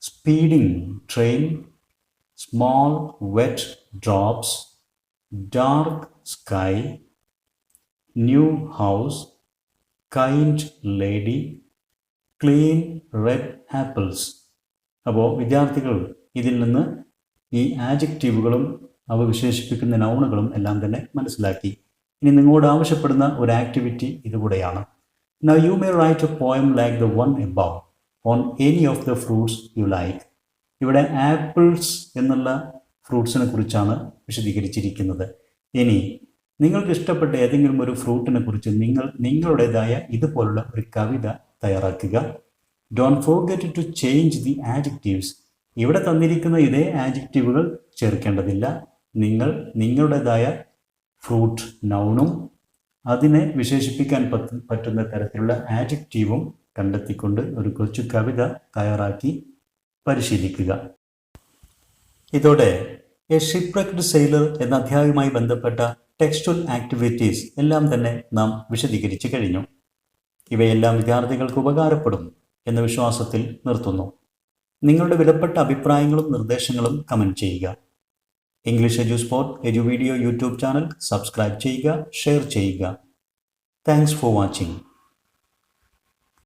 Speaker 1: speeding train, small wet drops, dark sky, new house, kind lady, clean red apples. അപ്പോൾ വിദ്യാർത്ഥികൾ ഇതിൽ നിന്ന് ഈ ആഡ്ജക്റ്റീവുകളും അവ വിശേഷിപ്പിക്കുന്ന നൗണുകളും എല്ലാം തന്നെ മനസ്സിലാക്കി. ഇനി നിങ്ങളോട് ആവശ്യപ്പെടുന്ന ഒരു activity ഇതുകൂടെയാണ്. Now you may write a poem like the one above on any of the fruits you like. ഇവിടെ ആപ്പിൾസ് എന്നുള്ള ഫ്രൂട്ട്സിനെ കുറിച്ചാണ് വിശദീകരിച്ചിരിക്കുന്നത്. ഇനി നിങ്ങൾക്ക് ഇഷ്ടപ്പെട്ട ഏതെങ്കിലും ഒരു ഫ്രൂട്ടിനെ കുറിച്ച് നിങ്ങളുടേതായ ഇതുപോലുള്ള ഒരു കവിത തയ്യാറാക്കുക. Don't forget to change the adjectives. ഇവിടെ തന്നിരിക്കുന്ന ഇതേ ആഡ്ജക്റ്റീവുകൾ ചേർക്കേണ്ടതില്ല. നിങ്ങളുടേതായ ഫ്രൂട്ട് നൗണും അതിനെ വിശേഷിപ്പിക്കാൻ പറ്റുന്ന തരത്തിലുള്ള ആഡ്ജക്റ്റീവും കണ്ടെത്തിക്കൊണ്ട് ഒരു കൊച്ചു കവിത തയ്യാറാക്കി പരിശീലിക്കുക. ഇതോടെ എ ഷിപ്പ്രെക്ഡ് സെയിലർ എന്ന അധ്യായവുമായി ബന്ധപ്പെട്ട ടെക്സ്റ്റുവൽ ആക്ടിവിറ്റീസ് എല്ലാം തന്നെ നാം വിശദീകരിച്ചു കഴിഞ്ഞു. ഇവയെല്ലാം വിദ്യാർത്ഥികൾക്ക് ഉപകാരപ്പെടും എന്ന വിശ്വാസത്തിൽ നിർത്തുന്നു. നിങ്ങളുടെ വിലപ്പെട്ട അഭിപ്രായങ്ങളും നിർദ്ദേശങ്ങളും കമൻറ്റ് ചെയ്യുക. English Eduspot Edu video YouTube channel subscribe ചെയ്യുക, ഷെയർ ചെയ്യുക. Thanks for watching.